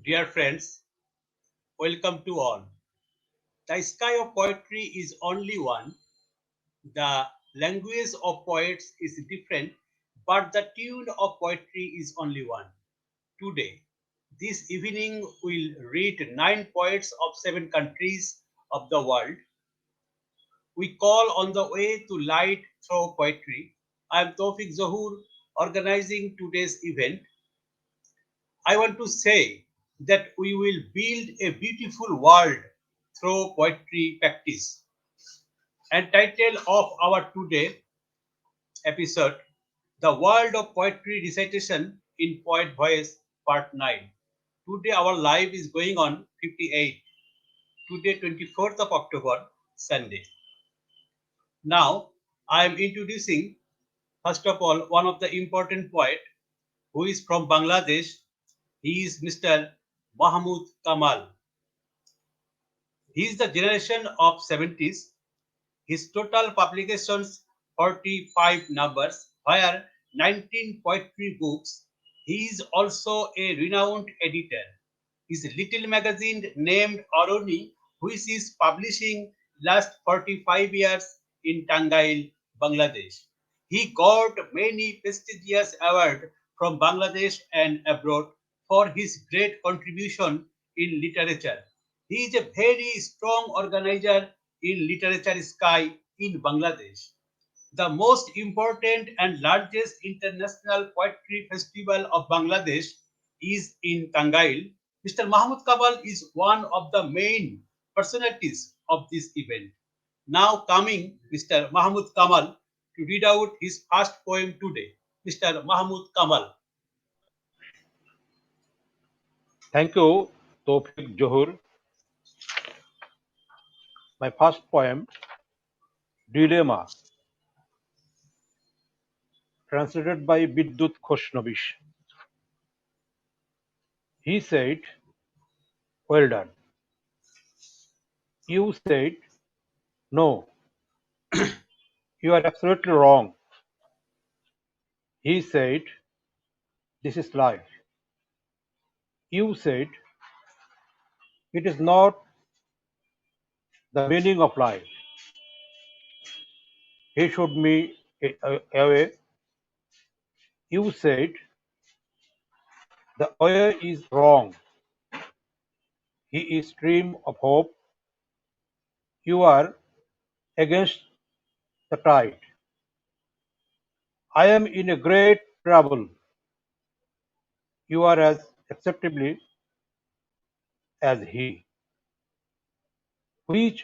Dear friends, welcome to all. The sky of poetry is only one. The language of poets is different, but the tune of poetry is only one. Today, this evening, we'll read 9 poets of 7 countries of the world. We call on the way to light through poetry. I am Toufiq Zohur, organizing today's event. I want to say that we will build a beautiful world through poetry practice. And title of our today episode, The World of Poetry Recitation in Poet Voice, Part 9. Today our live is going on 58. Today 24th of October, Sunday. Now I am introducing first of all one of the important poet who is from Bangladesh. He is Mr. Mahmud Kamal. He is the generation of 70s. His total publications 45 numbers, where 19 poetry books. He is also a renowned editor. His little magazine named Aroni, which is publishing last 45 years in Tangail, Bangladesh. He got many prestigious awards from Bangladesh and abroad for his great contribution in literature. He is a very strong organizer in literature sky in Bangladesh. The most important and largest international poetry festival of Bangladesh is in Tangail. Mr. Mahmud Kabal is one of the main personalities of this event. Now coming Mr. Mahmud Kamal to read out his first poem today. Mr. Mahmud Kamal. Thank you, Toufiq Zohur. My first poem, Dilemma, translated by Biddut Khosnovish. He said, "Well done." You said, "No, you are absolutely wrong." He said, "This is life." You said, "It is not the meaning of life." He showed me a way. You said, "The way is wrong." He is stream of hope. You are against the tide. I am in a great trouble. You are as acceptably as he. Which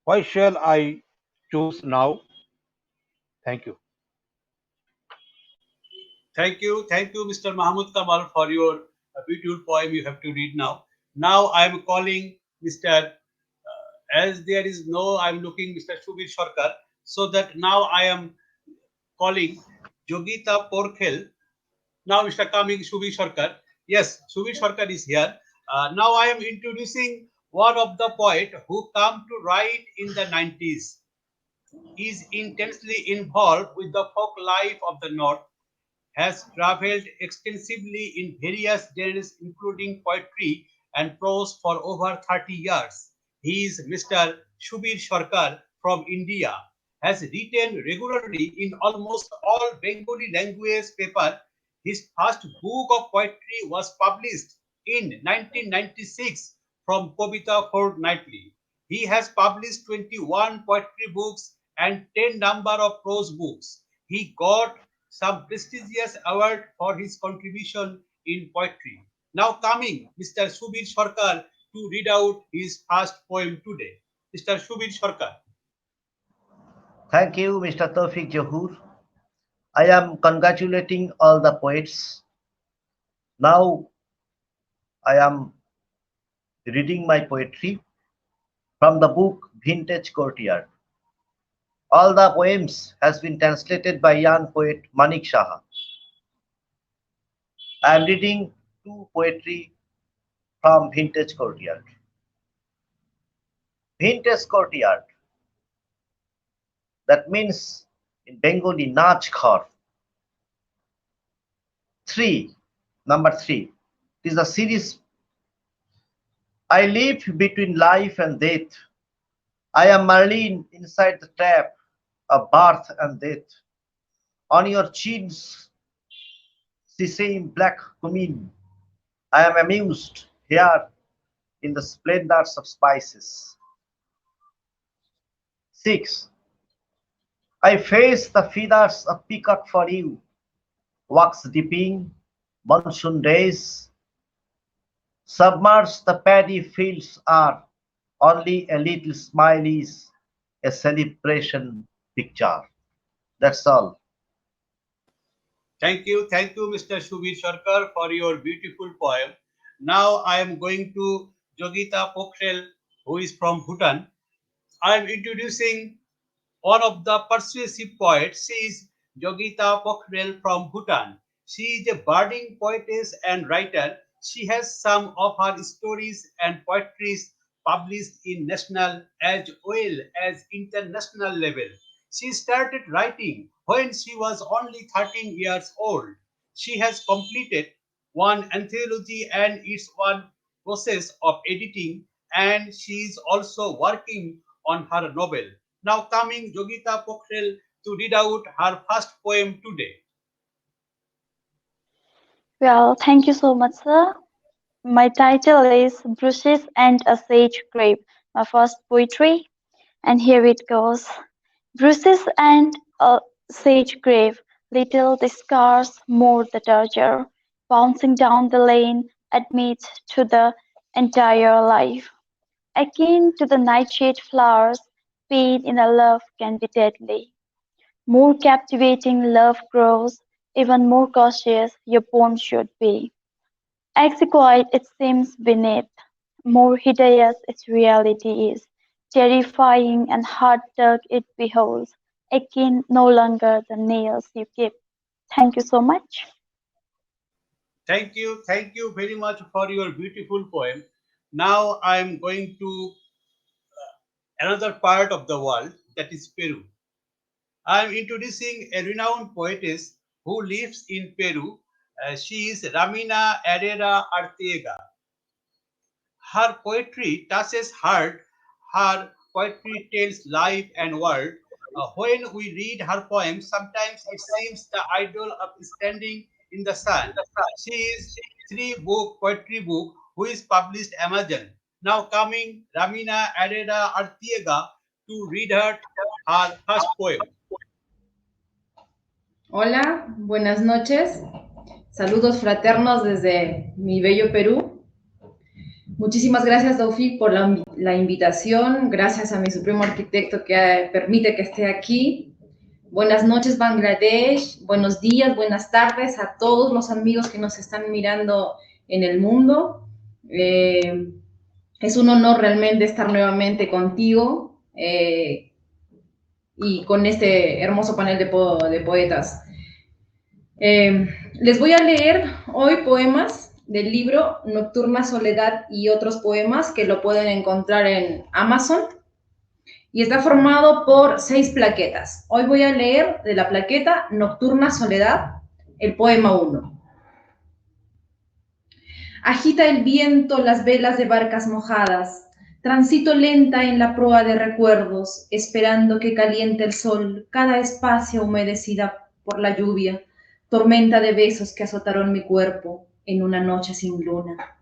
why shall I choose now? Thank you. Thank you, Mr. Mahmud Kamal, for your beautiful poem you have to read now. Now I am calling Mr. As there is no, I am looking Mr. Subir Sarkar, so that now I am calling Yogita Pokhrel. Now Mr. Coming Subir Sarkar. Yes, Subir Sarkar is here. Now I am introducing one of the poet who come to write in the 90s. Is intensely involved with the folk life of the North, has traveled extensively in various genres including poetry and prose for over 30 years. He is Mr. Subir Sarkar from India, has written regularly in almost all Bengali language paper. His first book of poetry was published in 1996 from Kavita Fortnightly. He has published 21 poetry books and 10 number of prose books. He got some prestigious award for his contribution in poetry. Now coming Mr. Subir Sarkar to read out his first poem today. Mr. Subir Sarkar. Thank you, Mr. Toufiq Zohur. I am congratulating all the poets. Now I am reading my poetry from the book Vintage Courtyard. All the poems has been translated by young poet Manik Shaha. I am reading two poetry from Vintage Courtyard. Vintage Courtyard, that means in Bengali Nach Ghar. 3, number 3. is the series I live between life and death. I am Marlene inside the trap of birth and death. On your chins, sesame black cumin. I am amused here in the splendors of spices. 6. I face the feathers of peacock for you. Wax dipping, monsoon days, submerged the paddy fields are. Only a little smile is a celebration picture. That's all. Thank you, Mr. Subir Sarkar, for your beautiful poem. Now I am going to Yogita Pokhrel, who is from Bhutan. I am introducing one of the persuasive poets. She is Yogita Pokhrel from Bhutan. She is a budding poetess and writer. She has some of her stories and poetries published in national as well as international level. She started writing when she was only 13 years old. She has completed one anthology and its one process of editing, and she is also working on her novel. Now coming Yogita Pokhrel to read out her first poem today. Well, thank you so much, sir. My title is Brushes and a Sage Grave, my first poetry, and here it goes. Bruises and a sage grave, little the scars, more the torture, bouncing down the lane, admit to the entire life. Akin to the nightshade flowers, pain in a love can be deadly. More captivating love grows, even more cautious your bond should be. Exquisite it seems beneath, more hideous its reality is. Terrifying and hard-dug it beholds, akin no longer the nails you keep. Thank you so much. Thank you very much for your beautiful poem. Now I am going to another part of the world, that is Peru. I am introducing a renowned poetess who lives in Peru. She is Ramina Herrera Arteaga. Her poetry touches heart. Her poetry tells life and world. When we read her poems, sometimes it seems the idol of standing in the sun. She is poetry book who is published Amazon. Now coming Ramina Herrera Artiega to read her first poem. Hola, buenas noches. Saludos fraternos desde mi bello Perú. Muchísimas gracias, Toufiq, por la invitación. Gracias a mi supremo arquitecto que permite que esté aquí. Buenas noches, Bangladesh. Buenos días, buenas tardes a todos los amigos que nos están mirando en el mundo. Es un honor realmente estar nuevamente contigo y con este hermoso panel de poetas. Les voy a leer hoy poemas del libro Nocturna Soledad y otros poemas que lo pueden encontrar en Amazon y está formado por 6 plaquetas. Hoy voy a leer de la plaqueta Nocturna Soledad el poema 1. Agita el viento las velas de barcas mojadas, transito lenta en la proa de recuerdos, esperando que caliente el sol cada espacio humedecida por la lluvia, tormenta de besos que azotaron mi cuerpo en una noche sin luna.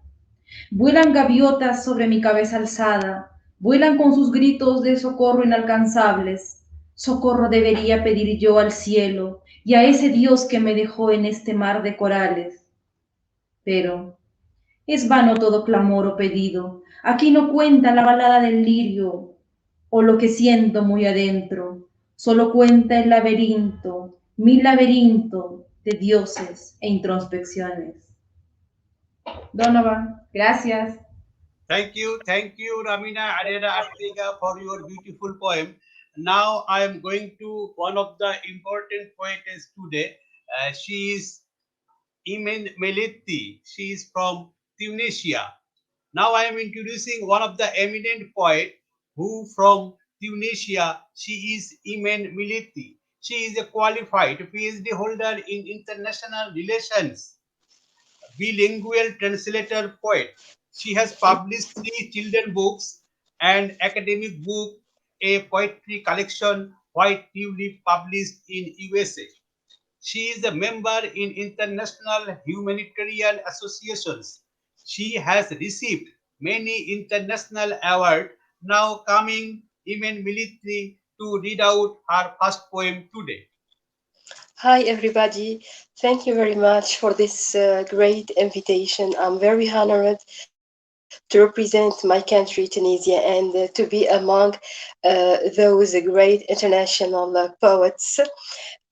Vuelan gaviotas sobre mi cabeza alzada, vuelan con sus gritos de socorro inalcanzables. Socorro debería pedir yo al cielo y a ese Dios que me dejó en este mar de corales. Pero es vano todo clamor o pedido. Aquí no cuenta la balada del lirio o lo que siento muy adentro. Solo cuenta el laberinto, mi laberinto de dioses e introspecciones. Donovan, gracias. Thank you, Ramina Arera Artiga, for your beautiful poem. Now I am going to one of the important poetess today. She is Imen Melliti. She is from Tunisia. Now I am introducing one of the eminent poet who from Tunisia. She is Imen Melliti. She is a qualified PhD holder in international relations. bilingual translator poet. She has published 3 children books, an academic book, a poetry collection, White Tulip, published in USA. She is a member in international humanitarian associations. She has received many international awards. Now coming Imen Melliti to read out her first poem today. Hi, everybody. Thank you very much for this great invitation. I'm very honored to represent my country, Tunisia, and to be among those great international poets.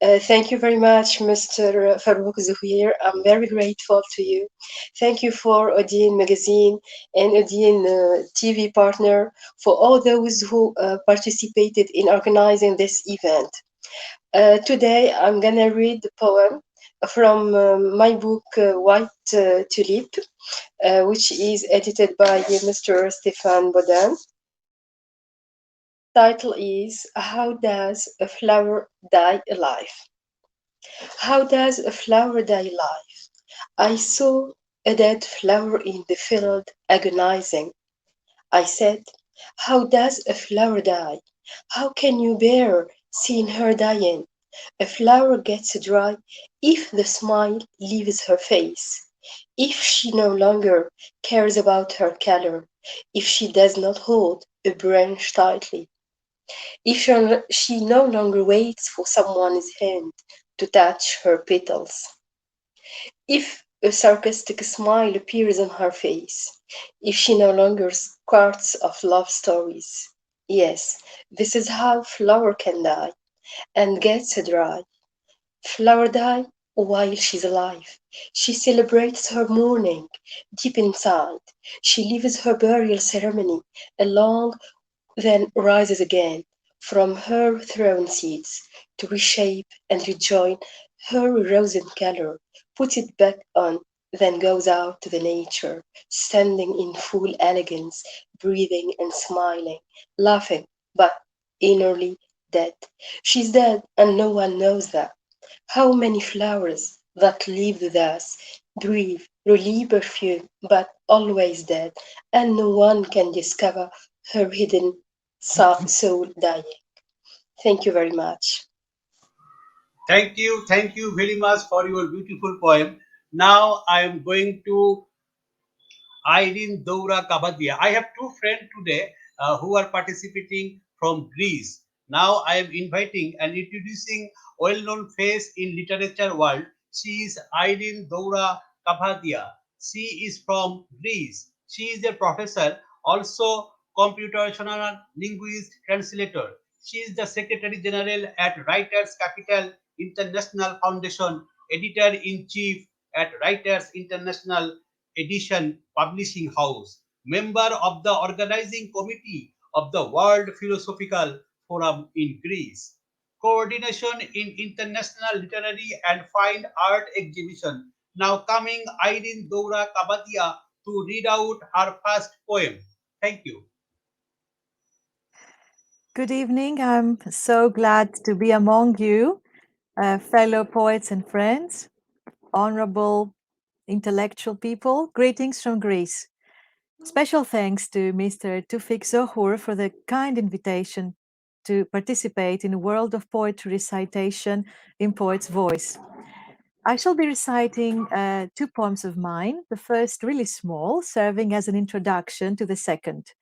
Thank you very much, Mr. Farouk Zuhir. I'm very grateful to you. Thank you for Uddan Magazine and Uddan TV partner for all those who participated in organizing this event. Today, I'm gonna read the poem from my book White Tulip, which is edited by Mr. Stefan Bodan. Title is How Does a Flower Die Alive? How does a flower die alive? I saw a dead flower in the field agonizing. I said, how does a flower die? How can you bear seeing her dying? A flower gets dry if the smile leaves her face, if she no longer cares about her color, if she does not hold a branch tightly, if she no longer waits for someone's hand to touch her petals, if a sarcastic smile appears on her face, if she no longer squirts of love stories. Yes, this is how flower can die and gets dry. Flower die while she's alive. She celebrates her mourning deep inside. She leaves her burial ceremony along, then rises again from her thrown seeds to reshape and rejoin her rosin color, puts it back on, then goes out to the nature, standing in full elegance, breathing and smiling, laughing, but innerly dead. She's dead, and no one knows that. How many flowers that live thus, breathe, release perfume, but always dead, and no one can discover her hidden soul dying. Thank you very much. Thank you very much for your beautiful poem. Now I am going to Irene, Doura, Kavadia. I have 2 friends today who are participating from Greece. Now I am inviting and introducing well-known face in literature world. She is Irene Doura Kavadia. She is from Greece. She is a professor, also computational linguist translator. She is the Secretary General at Writers Capital International Foundation, Editor in Chief at Writers International Edition Publishing House, member of the organizing committee of the World Philosophical Forum in Greece, coordination in international literary and fine art exhibition. Now coming Irene Doura Kabadia to read out her first poem. Thank you. Good evening. I'm so glad to be among you, fellow poets and friends, honorable intellectual people. Greetings from Greece. Special thanks to Mr. Toufiq Zohur for the kind invitation to participate in World of Poetry recitation in Poet's Voice. I shall be reciting 2 poems of mine, the first really small, serving as an introduction to the second.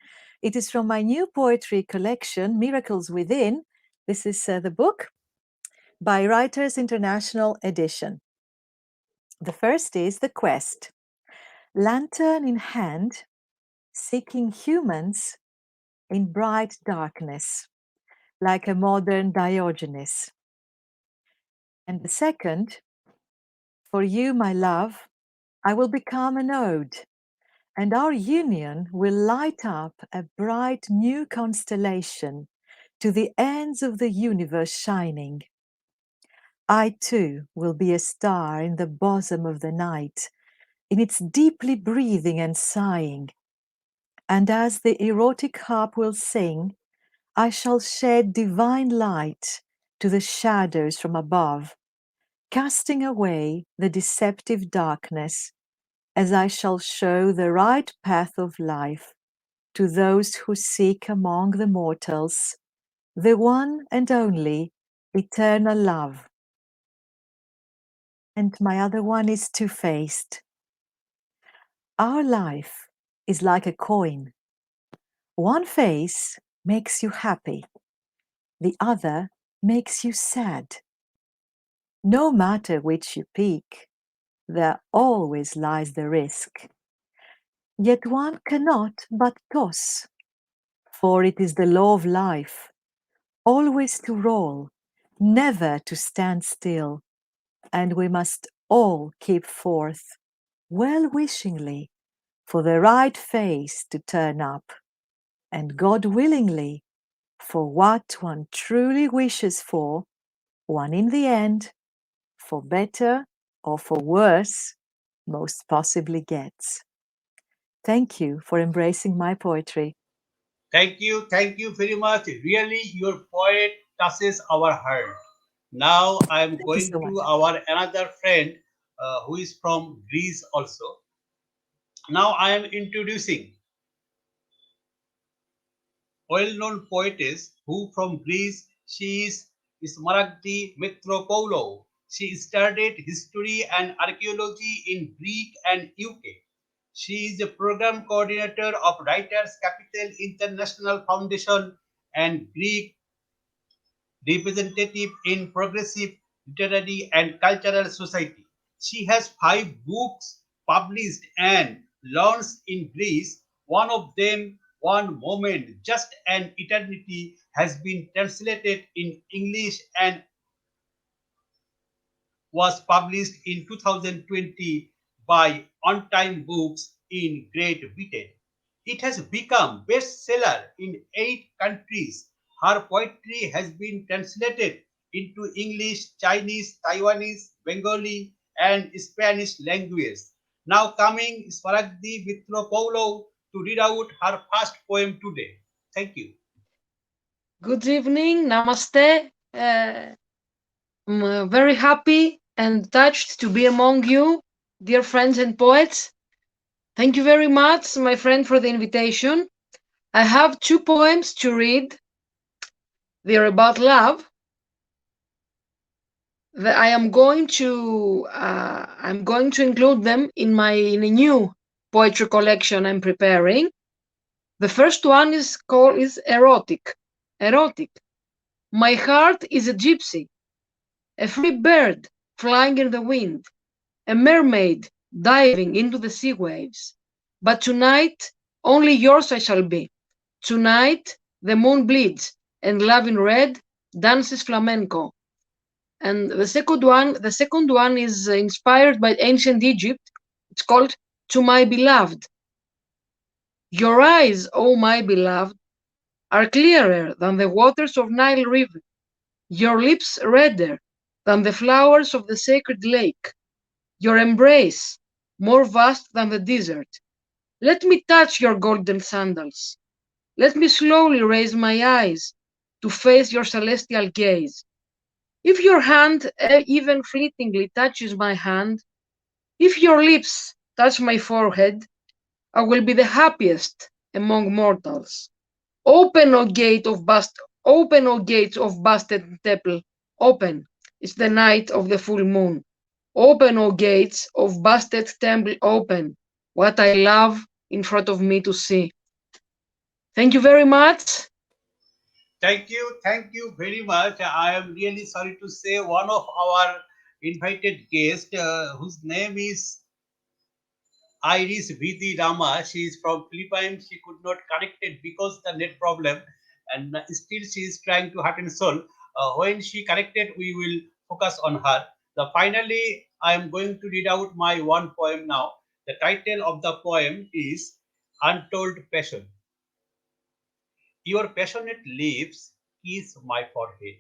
It is from my new poetry collection, Miracles Within. This is the book by Writers International Edition. The first is The Quest. Lantern in hand, seeking humans in bright darkness, like a modern Diogenes. And the second, for you, my love, I will become an ode, and our union will light up a bright new constellation to the ends of the universe shining. I too will be a star in the bosom of the night, in its deeply breathing and sighing. And as the erotic harp will sing, I shall shed divine light to the shadows from above, casting away the deceptive darkness as I shall show the right path of life to those who seek among the mortals the one and only eternal love. And my other one is two-faced. Our life is like a coin. One face makes you happy, the other makes you sad. No matter which you pick, there always lies the risk. Yet one cannot but toss, for it is the law of life, always to roll, never to stand still, and we must all keep forth, well-wishingly, for the right face to turn up, and God willingly, for what one truly wishes for, one in the end, for better or for worse, most possibly gets. Thank you for embracing my poetry. Thank you very much. Really, your poet touches our heart. Now I am Thank you going so much. to our another friend who is from Greece also. Now I am introducing well-known poetess who from Greece. She is Smaragdi Mitropoulou. She studied history and archaeology in Greek and UK. She is a program coordinator of Writers Capital International Foundation and Greek representative in Progressive Literary and Cultural Society. She has 5 books published and launched in Greece. One of them, One Moment, Just an Eternity, has been translated in English and was published in 2020 by On Time Books in Great Britain. It has become bestseller in 8 countries. Her poetry has been translated into English, Chinese, Taiwanese, Bengali, and Spanish languages. Now coming Smaragdi Mitropoulou to read out her first poem today. Thank you. Good evening, namaste. I'm very happy and touched to be among you, dear friends and poets. Thank you very much, my friend, for the invitation. I have 2 poems to read. They are about love. I'm going to include them in a new poetry collection I'm preparing. The first one is erotic. Erotic. My heart is a gypsy, a free bird flying in the wind, a mermaid diving into the sea waves. But tonight, only yours I shall be. Tonight, the moon bleeds, and love in red dances flamenco. And the second one is inspired by ancient Egypt. It's called To My Beloved. Your eyes, O my beloved, are clearer than the waters of Nile River. Your lips redder than the flowers of the sacred lake. Your embrace more vast than the desert. Let me touch your golden sandals. Let me slowly raise my eyes to face your celestial gaze. If your hand even fleetingly touches my hand, if your lips touch my forehead, I will be the happiest among mortals. Open, O gates of busted temple, open. It's the night of the full moon. Open, O gates of busted temple, open. What I love in front of me to see. Thank you very much. Thank you very much. I am really sorry to say one of our invited guests, whose name is Iris Vidi Rama. She is from Philippines. She could not connect it because the net problem, and still she is trying to heart and soul. When she connected, we will focus on her. Finally, I am going to read out my one poem now. The title of the poem is Untold Passion. Your passionate lips kiss my forehead.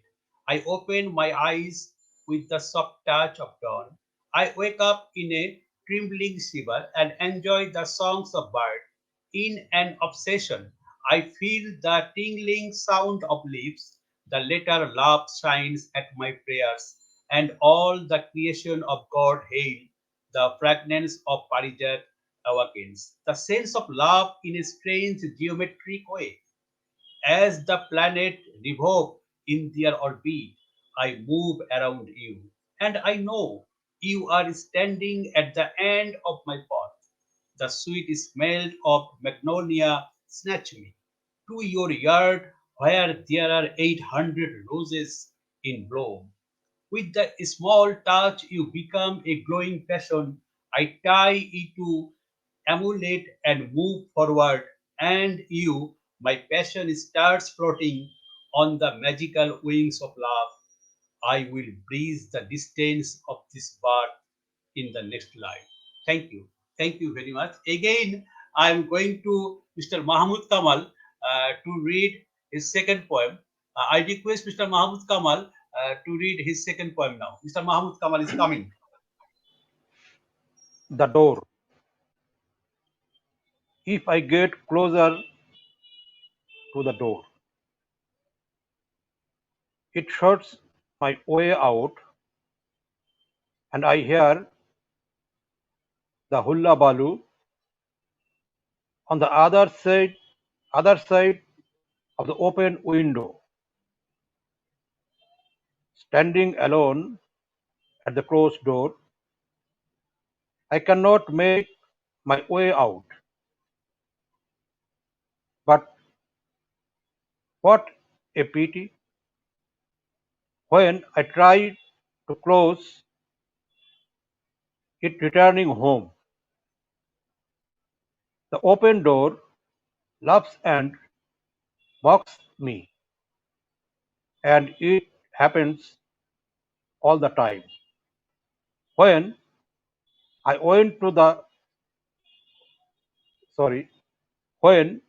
I open my eyes with the soft touch of dawn. I wake up in a trembling shiver and enjoy the songs of birds. In an obsession, I feel the tingling sound of leaves. The later love shines at my prayers, and all the creation of God hail the fragrance of Parijat awakens. The sense of love in a strange geometric way. As the planet revolve in their orbit, I move around you, and I know you are standing at the end of my path. The sweet smell of magnolia snatch me to your yard where there are 800 roses in bloom. With the small touch, you become a glowing passion. I tie it to emulate and move forward, and you, my passion, starts floating on the magical wings of love. I will breeze the distance of this birth in the next life. Thank you. Thank you very much. Again, I am going to Mr. Mahmud Kamal to read his second poem. I request Mr. Mahmud Kamal to read his second poem now. Mr. Mahmud Kamal is coming. The door. If I get closer to the door, it shuts my way out, and I hear the hullabaloo on the other side of the open window. Standing alone at the closed door, I cannot make my way out. But what a pity! When I try to close it returning home, the open door laughs and mocks me, and it happens all the time. When I went to the sorry, when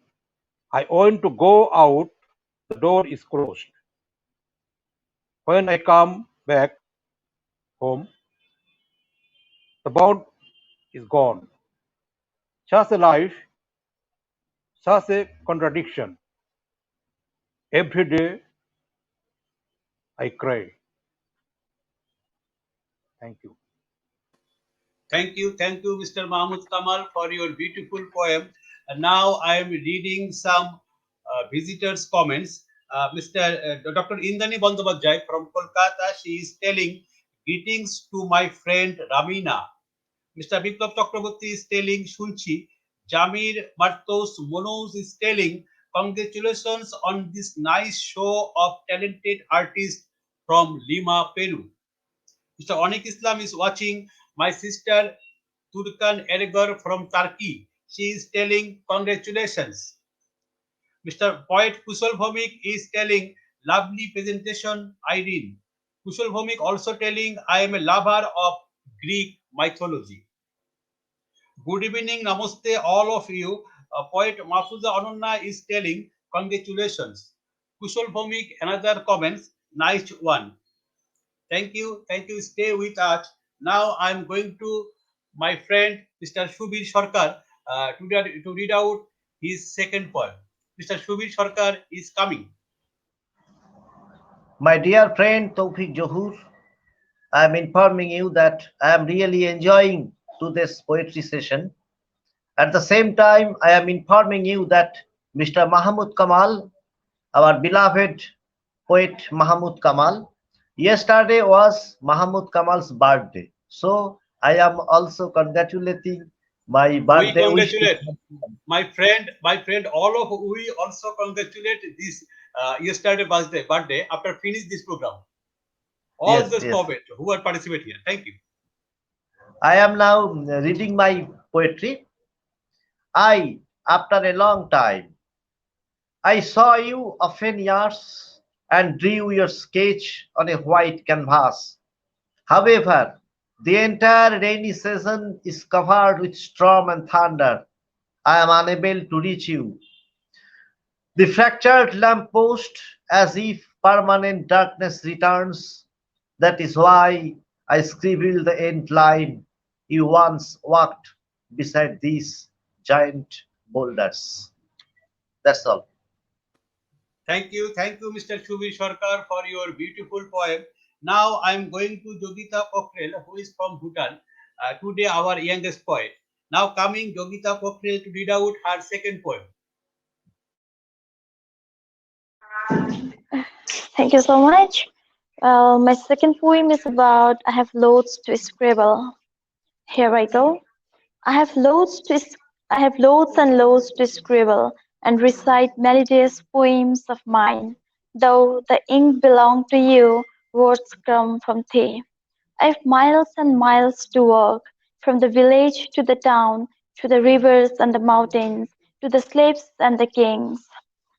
I want to go out, the door is closed. When I come back home, the bound is gone. Such a life, such a contradiction. Every day I cry. Thank you. Thank you, Mr. Mahmud Kamal, for your beautiful poem. And now I am reading some visitors' comments. Mr. Dr. Indani Bandobadjay from Kolkata, she is telling greetings to my friend Ramina. Mr. Biplab Chakraborty is telling Shunchi. Jamir Martos Monos is telling congratulations on this nice show of talented artists from Lima, Peru. Mr. Onik Islam is watching. My sister Turkan Ergar from Turkey. She is telling congratulations. Mr. Poet Kushal Bhomik is telling lovely presentation, Irene. Kushal Bhomik also telling I am a lover of Greek mythology. Good evening, namaste, all of you. Poet Mafuza Anonna is telling congratulations. Kushal Bhomik, another comments, nice one. Thank you. Thank you. Stay with us. Now I'm going to my friend Mr. Subir Sarkar to read out his second poem. Mr. Subir Sarkar is coming. My dear friend Toufiq Zohur, I am informing you that I am really enjoying today's poetry session. At the same time, I am informing you that Mr. Mahmud Kamal, our beloved poet Mahmud Kamal, yesterday was Mahmud Kamal's birthday. So I am also congratulating my We birthday wish to congratulate my friend. All of we also congratulate this yesterday birthday after finish this program. All yes, the yes. poets who are participate here. Thank you. I am now reading my poetry. After a long time, I saw you often years and drew your sketch on a white canvas. However, the entire rainy season is covered with storm and thunder. I am unable to reach you. The fractured lamppost, as if permanent darkness returns. That is why I scribbled the end line. You once walked beside these giant boulders. That's all. Thank you, Mr. Subir Sarkar, for your beautiful poem. Now I am going to Yogita Pokhrel, who is from Bhutan. Today, our youngest poet. Now coming Yogita Pokhrel to read out her second poem. Thank you so much. Well, my second poem is about I have loads to scribble. Here I go. I have I have loads and loads to scribble and recite melodious poems of mine. Though the ink belong to you, words come from thee. I have miles and miles to walk, from the village to the town, to the rivers and the mountains, to the slaves and the kings.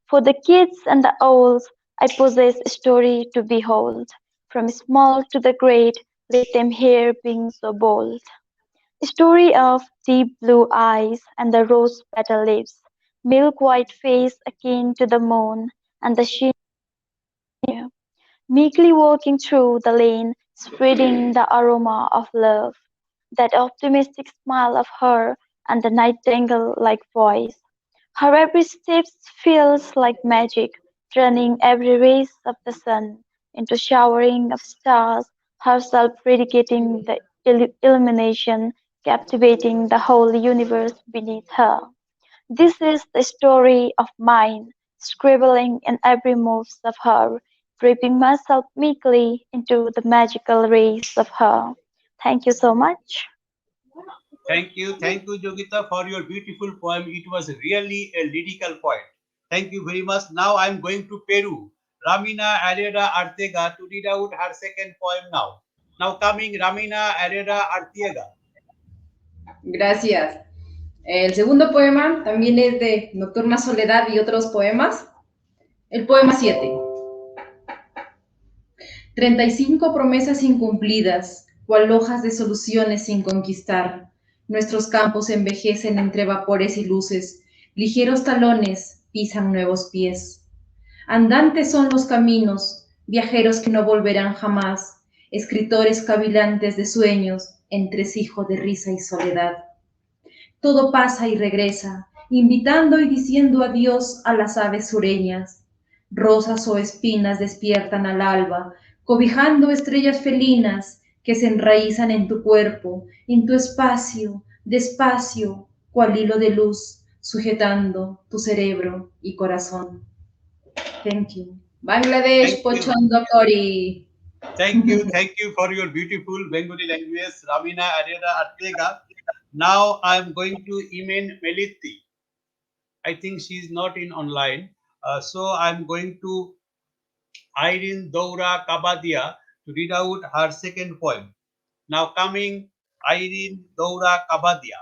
For the kids and the owls, I possess a story to behold. From small to the great, let them hear being so bold. A story of deep blue eyes and the rose petal lips, milk white face akin to the moon, and the sheen meekly walking through the lane, spreading the aroma of love. That optimistic smile of her, and the nightingale-like voice. Her every step feels like magic, turning every rays of the sun into showering of stars, herself radiating the illumination, captivating the whole universe beneath her. This is the story of mine, scribbling in every move of her, draping myself meekly into the magical rays of her. Thank you so much. Thank you, Yogita, for your beautiful poem. It was really a lyrical poem. Thank you very much. Now I am going to Peru. Ramina Herrera Arteaga to read out her second poem now. Now coming Ramina Herrera Arteaga. Gracias. El segundo poema también es de Nocturna Soledad y otros poemas. El poema 7. 35 promesas incumplidas, cual hojas de soluciones sin conquistar. Nuestros campos envejecen entre vapores y luces, ligeros talones pisan nuevos pies. Andantes son los caminos, viajeros que no volverán jamás, escritores cavilantes de sueños, entresijo de risa y soledad. Todo pasa y regresa, invitando y diciendo adiós a las aves sureñas. Rosas o espinas despiertan al alba, cobijando estrellas felinas que se enraizan en tu cuerpo, en tu espacio, despacio, cual hilo de luz, sujetando tu cerebro y corazón. Thank you. Bangladesh, Pochondo Kori. Thank you for your beautiful Bengali language, Ramina Herrera Arteaga. Now I am going to Imen Melliti. I think she is not in online. So I am going to Irene Doura Kavadia to read out her second poem. Now coming Irene Doura Kavadia.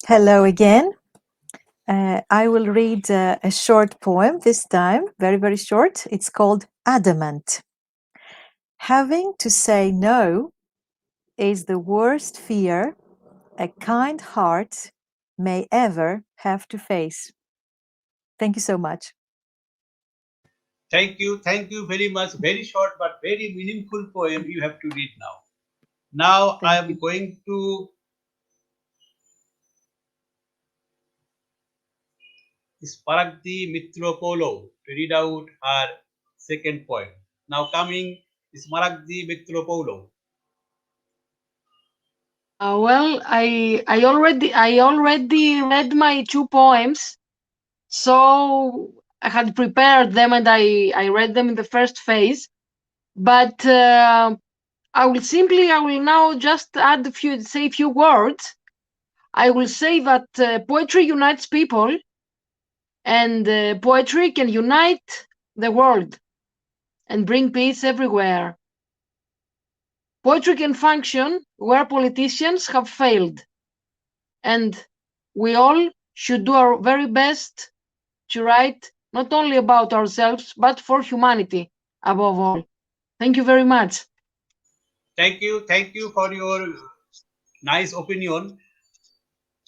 Hello again. I will read a short poem this time, very, very short. It's called Adamant. Having to say no is the worst fear a kind heart may ever have to face. Thank you so much. Thank you very much. Very short but very meaningful poem you have to read now. Now I am going to Smaragdi Mitropoulou to read out her second poem. Now coming Smaragdi Mitropoulou. Well, I already read my two poems, so I had prepared them and I read them in the first phase. But I will now just say a few words. I will say that poetry unites people, and poetry can unite the world and bring peace everywhere. Poetry can function where politicians have failed, and we all should do our very best to write not only about ourselves, but for humanity above all. Thank you very much. Thank you for your nice opinion,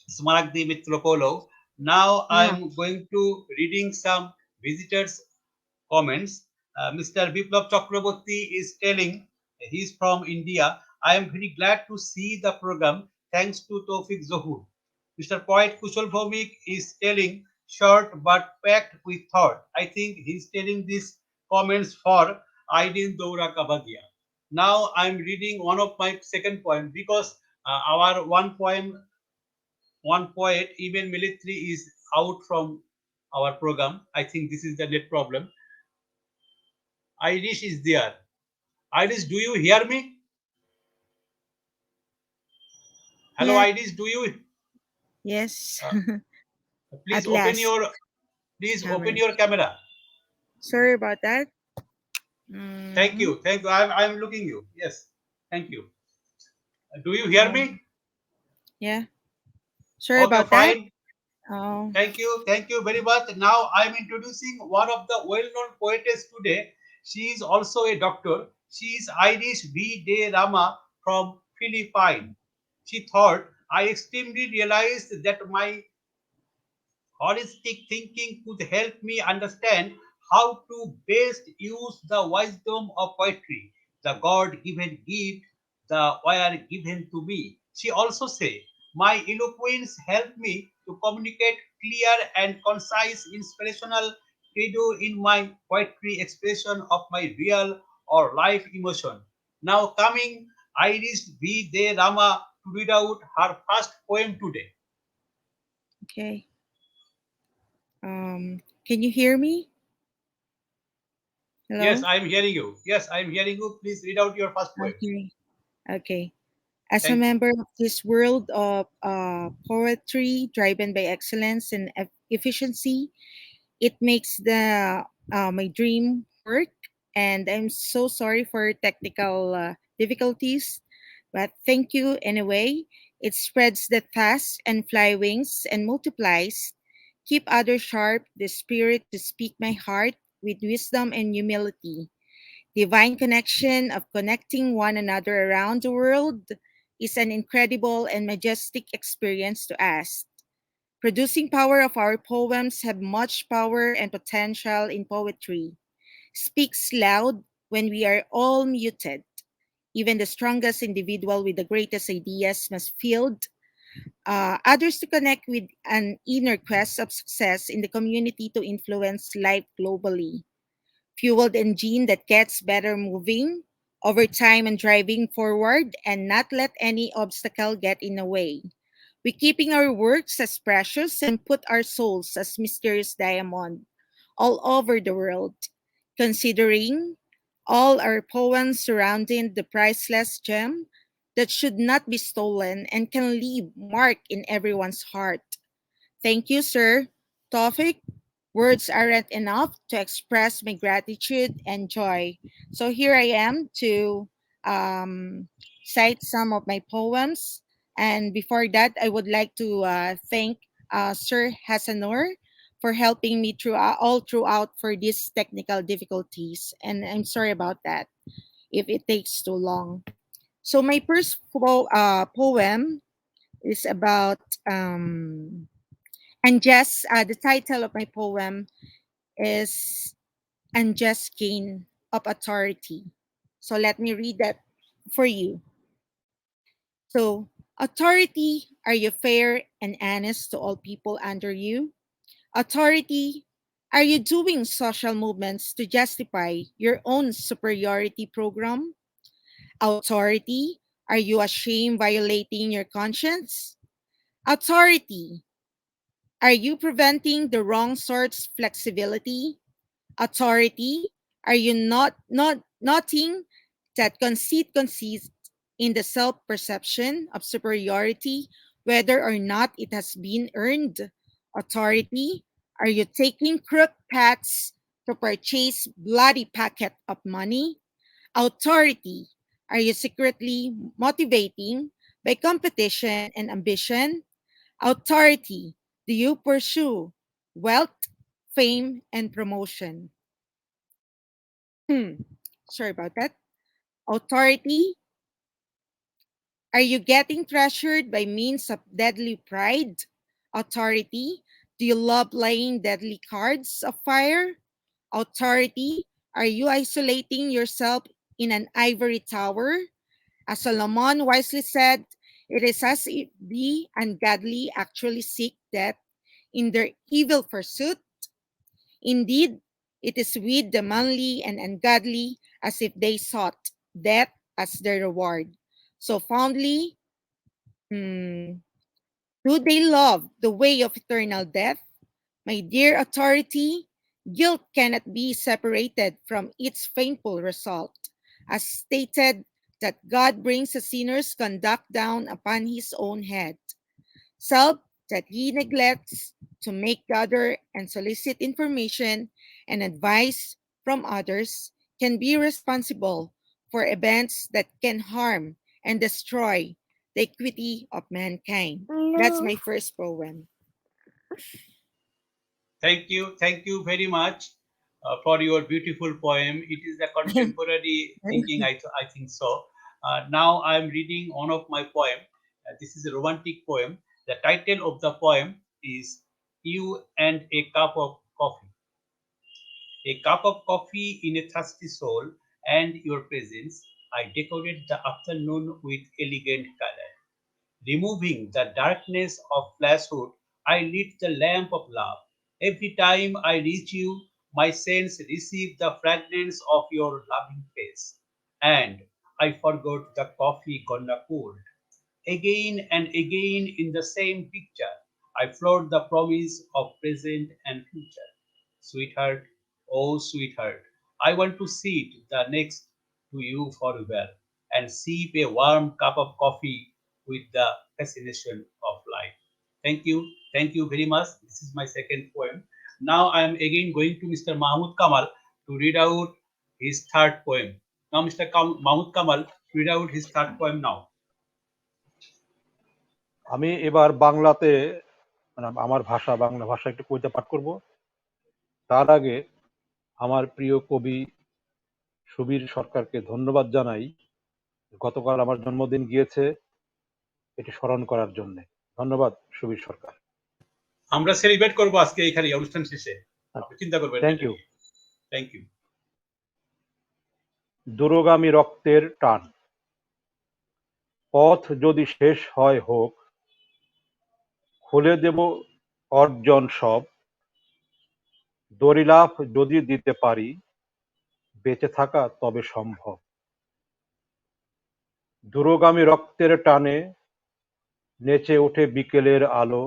Smaragdi Mitropoulou. Now I'm going to reading some visitors' comments. Mr. Biplab Chakraborty is telling, he's from India. I am very glad to see the program thanks to Toufiq Zohur. Mr. Poet Kushal Bhomik is telling, short but packed with thought. I think he's telling these comments for Irene Doura Kavadia. Now I'm reading one of my second poem because Our one poet, Imen Melliti, is out from our program. I think this is the net problem. Irish is there. Irish, do you hear me? Hello, Yes, Irish, do you? yes. Uh, please At open last, your please open camera. your camera. Sorry about that. Thank Mhm. you. Thank you. I'm looking you. Yes. Thank you. Do you hear me? Yeah. Sorry Okay, about that. fine. Oh, Thank you. Thank you very much. Now I'm introducing one of the well-known poetess today. She is also a doctor. She is Irish V. De Rama from Philippines. She thought I extremely realized that my holistic thinking could help me understand how to best use the wisdom of poetry, the God given gift, the wire given to me. She also said, my eloquence helped me to communicate clear and concise inspirational credo in my poetry expression of my real or life emotion. Now coming Iris V. De Rama to read out her first poem today. okay. Can you hear me? Yes, Hello? I am hearing you. Yes, I am hearing you. Please read out your first poem. Okay. Okay. As a Thank you. member of this world of poetry driven by excellence and efficiency, it makes the my dream work. And I'm so sorry for technical difficulties, but thank you anyway. It spreads the task and fly wings and multiplies. Keep others sharp, the spirit to speak my heart with wisdom and humility. Divine connection of connecting one another around the world is an incredible and majestic experience to us. Producing power of our poems have much power and potential in poetry. Speaks loud when we are all muted. Even the strongest individual with the greatest ideas must field others to connect with an inner quest of success in the community to influence life globally. Fueled engine that gets better moving over time and driving forward and not let any obstacle get in the way. We keeping our works as precious and put our souls as mysterious diamond all over the world, considering all our poems surrounding the priceless gem that should not be stolen and can leave mark in everyone's heart. Thank you, sir. Tofik, words aren't enough to express my gratitude and joy. So here I am to um, cite some of my poems. And before that, I would like to thank Sir Hasanur for helping me all throughout for these technical difficulties. And I'm sorry about that if it takes too long. So my first poem is about unjust. The title of my poem is Unjust Gain of Authority. So let me read that for you. So, authority, are you fair and honest to all people under you? Authority, are you doing social movements to justify your own superiority program? Authority, are you ashamed violating your conscience? Authority, are you preventing the wrong sort's flexibility? Authority, are you not noting that conceit consists in the self-perception of superiority, whether or not it has been earned? Authority, are you taking crook paths to purchase bloody packet of money? Authority, are you secretly motivating by competition and ambition? Authority, do you pursue wealth, fame, and promotion? Hmm. Sorry about that. Authority, are you getting treasured by means of deadly pride? Authority, do you love playing deadly cards of fire? Authority, are you isolating yourself in an ivory tower? As Solomon wisely said, it is as if the ungodly actually seek death in their evil pursuit. Indeed, it is with the manly and ungodly as if they sought death as their reward. So fondly Do they love the way of eternal death? My dear authority, guilt cannot be separated from its painful result. As stated, that God brings a sinner's conduct down upon his own head. Self that he neglects to make gather and solicit information and advice from others can be responsible for events that can harm and destroy the equity of mankind. That's my first poem. Thank you very much for your beautiful poem. It is a contemporary thinking, I think so. Now I am reading one of my poem. This is a romantic poem. The title of the poem is You and a Cup of Coffee. A cup of coffee in a thirsty soul, and your presence, I decorate the afternoon with elegant color. Removing the darkness of falsehood, I lit the lamp of love. Every time I reach you, my sense receive the fragrance of your loving face. And I forgot the coffee gonna cold. Again and again in the same picture, I float the promise of present and future. Sweetheart, oh sweetheart, I want to sit the next to you forever and sip a warm cup of coffee with the fascination of life. Thank you very much. This is my second poem. Now I am again going to Mr. Mahmud Kamal to read out his third poem. Now Mr. Mahmud Kamal, read out his third poem now. আমি এবার বাংলাতে মানে আমার ভাষা বাংলা ভাষায় একটা কবিতা পাঠ করব। তার আগে আমার প্রিয় কবি সুবীর সরকারকে ধন্যবাদ জানাই। গতকাল আমার জন্মদিন গিয়েছে, এটি স্মরণ করার জন্য। ধন্যবাদ সুবীর সরকার। আমরা সেলিব্রেট করব আজকে এখানে অনুষ্ঠান শেষে, আপনি চিন্তা করবেন। Thank you. Thank you. দূরগামী রক্তের টান, পথ যদি শেষ হয় হোক, খুলে দেব অর্জন সব, দড়িলাফ যদি দিতে পারি, বেঁচে থাকা তবে সম্ভব। দূরগামী রক্তের টানে নেচে ওঠে বিকেলের আলো,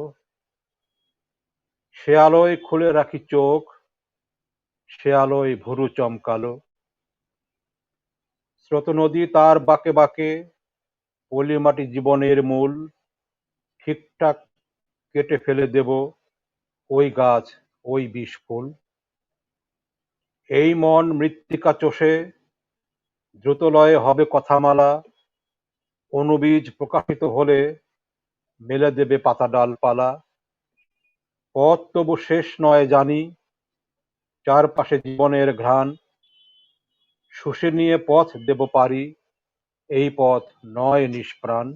সে আলোয় খুলে রাখি চোখ, সে আলোয় ভুরু চমকালো। স্রোত নদী তার বাঁকে বাঁকে, পলি মাটি জীবনের মূল, ঠিকঠাক কেটে ফেলে দেব ওই গাছ ওই বিষ ফুল। এই মন মৃত্তিকা চষে দ্রুতলয়ে হবে কথামালা, অনুবীজ প্রকাশিত হলে মেলে দেবে পাতা ডালপালা। পথ তবু শেষ নয় জানি, চারপাশে জীবনের ঘ্রাণ, শুষে নিয়ে পথ দেব পারি, এই পথ নয় নিষ্প্রাণ।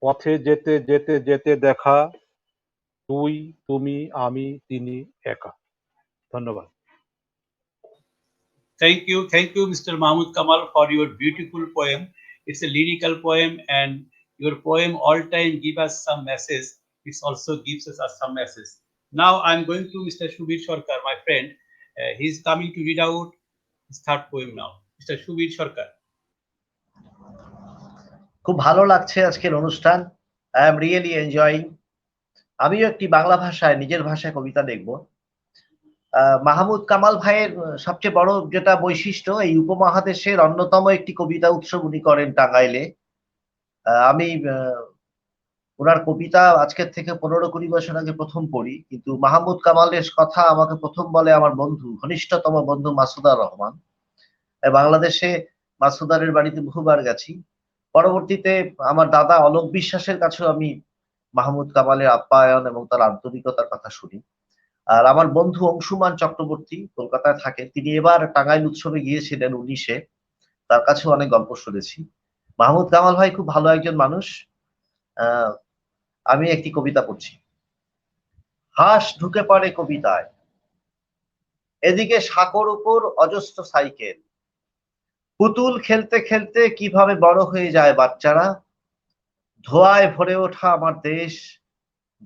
পথে যেতে যেতে যেতে দেখা, তুই তুমি আমি তিনি একা। ধন্যবাদ। Thank you, Mr. Mahmud Kamal, for your beautiful poem. It's a lyrical poem, and your poem all time give us some message. It also gives us some message. Now I'm going to Mr. Subir Sarkar, my friend. He's coming to read out his third poem now. Mr. Subir Sarkar. খুব ভালো লাগছে আজকের অনুষ্ঠান। I am really enjoying. আমিও একটি বাংলা ভাষায় নিজের ভাষায় কবিতা লিখব। মাহমুদ কামাল ভাইয়ের সবচেয়ে বড় যেটা বৈশিষ্ট্য, এই উপমহাদেশের অন্যতম একটি কবিতা উৎসব উনি করেন টাঙ্গাইলে। আমি ওনার কবিতা আজকের থেকে 15-20 বছর আগে প্রথম পড়ি, কিন্তু মাহমুদ কামালের কথা আমাকে প্রথম বলে আমার বন্ধু, ঘনিষ্ঠতম বন্ধু মাসুদার রহমান। বাংলাদেশে মাসুদারের বাড়িতে বহুবার গেছি। পরবর্তীতে আমার দাদা অলোক বিশ্বাসের কাছেও আমি মাহমুদ কামালের আপ্যায়ন এবং তার আন্তরিকতার কথা শুনি। আর আমার বন্ধু অংশুমান চক্রবর্তী কলকাতায় থাকে, তিনি এবার টাঙ্গাইল উৎসবে গিয়েছিলেন 19-এ, তার কাছেও অনেক গল্প শুনেছি। মাহমুদ কামাল ভাই খুব ভালো একজন মানুষ। আমি একটি কবিতা পড়ছি। হাঁস ঢুকে পড়ে কবিতায়, এদিকে সাঁকোর উপর অজস্র সাইকেল, পুতুল খেলতে খেলতে কিভাবে বড় হয়ে যায় বাচ্চারা, ধোঁয়ায় ভরে ওঠা আমার দেশ,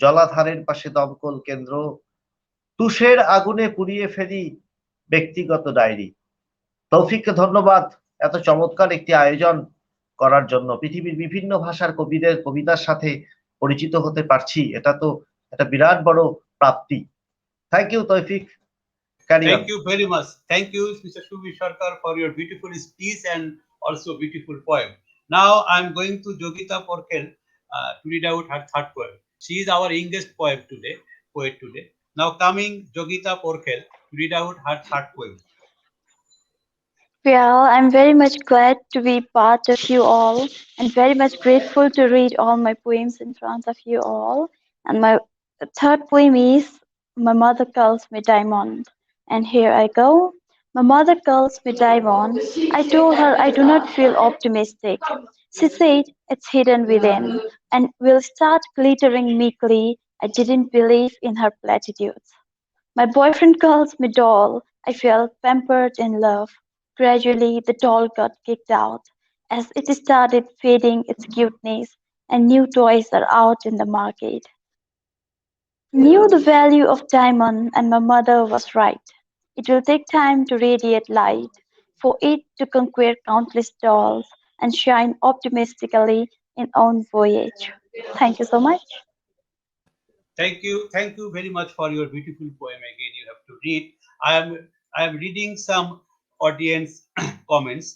জলাধারের পাশে দমকল কেন্দ্র, তুষের আগুনে পুড়িয়ে ফেলি ব্যক্তিগত ডায়েরি। তৌফিককে ধন্যবাদ এত চমৎকার একটি আয়োজন করার জন্য, পৃথিবীর বিভিন্ন ভাষার কবিদের কবিতার সাথে পরিচিত হতে পারছি, এটা তো একটা বিরাট বড় প্রাপ্তি। থ্যাংক ইউ তৌফিক, carry on. Thank you very much. Thank you, Mr. Subir Sarkar, for your beautiful speech and also beautiful poem. Now I'm going to Yogita Pokhrel to read out her third poem. She is our youngest poet today. Now coming Yogita Pokhrel to read out her third poem. Well, I'm very much glad to be part of you all and very much grateful to read all my poems in front of you all. And my third poem is My Mother Calls Me Diamond. And here I go. My mother calls me diamond. I told her I do not feel optimistic. She said it's hidden within and will start glittering meekly. I didn't believe in her platitudes. My boyfriend calls me doll. I felt pampered in love. Gradually, the doll got kicked out as it started fading its cuteness, and new toys are out in the market. Knew the value of diamond, and my mother was right. It will take time to radiate light, for it to conquer countless dolls and shine optimistically in own voyage. Thank you so much. Thank you very much for your beautiful poem. Again, you have to read. I am reading some audience comments.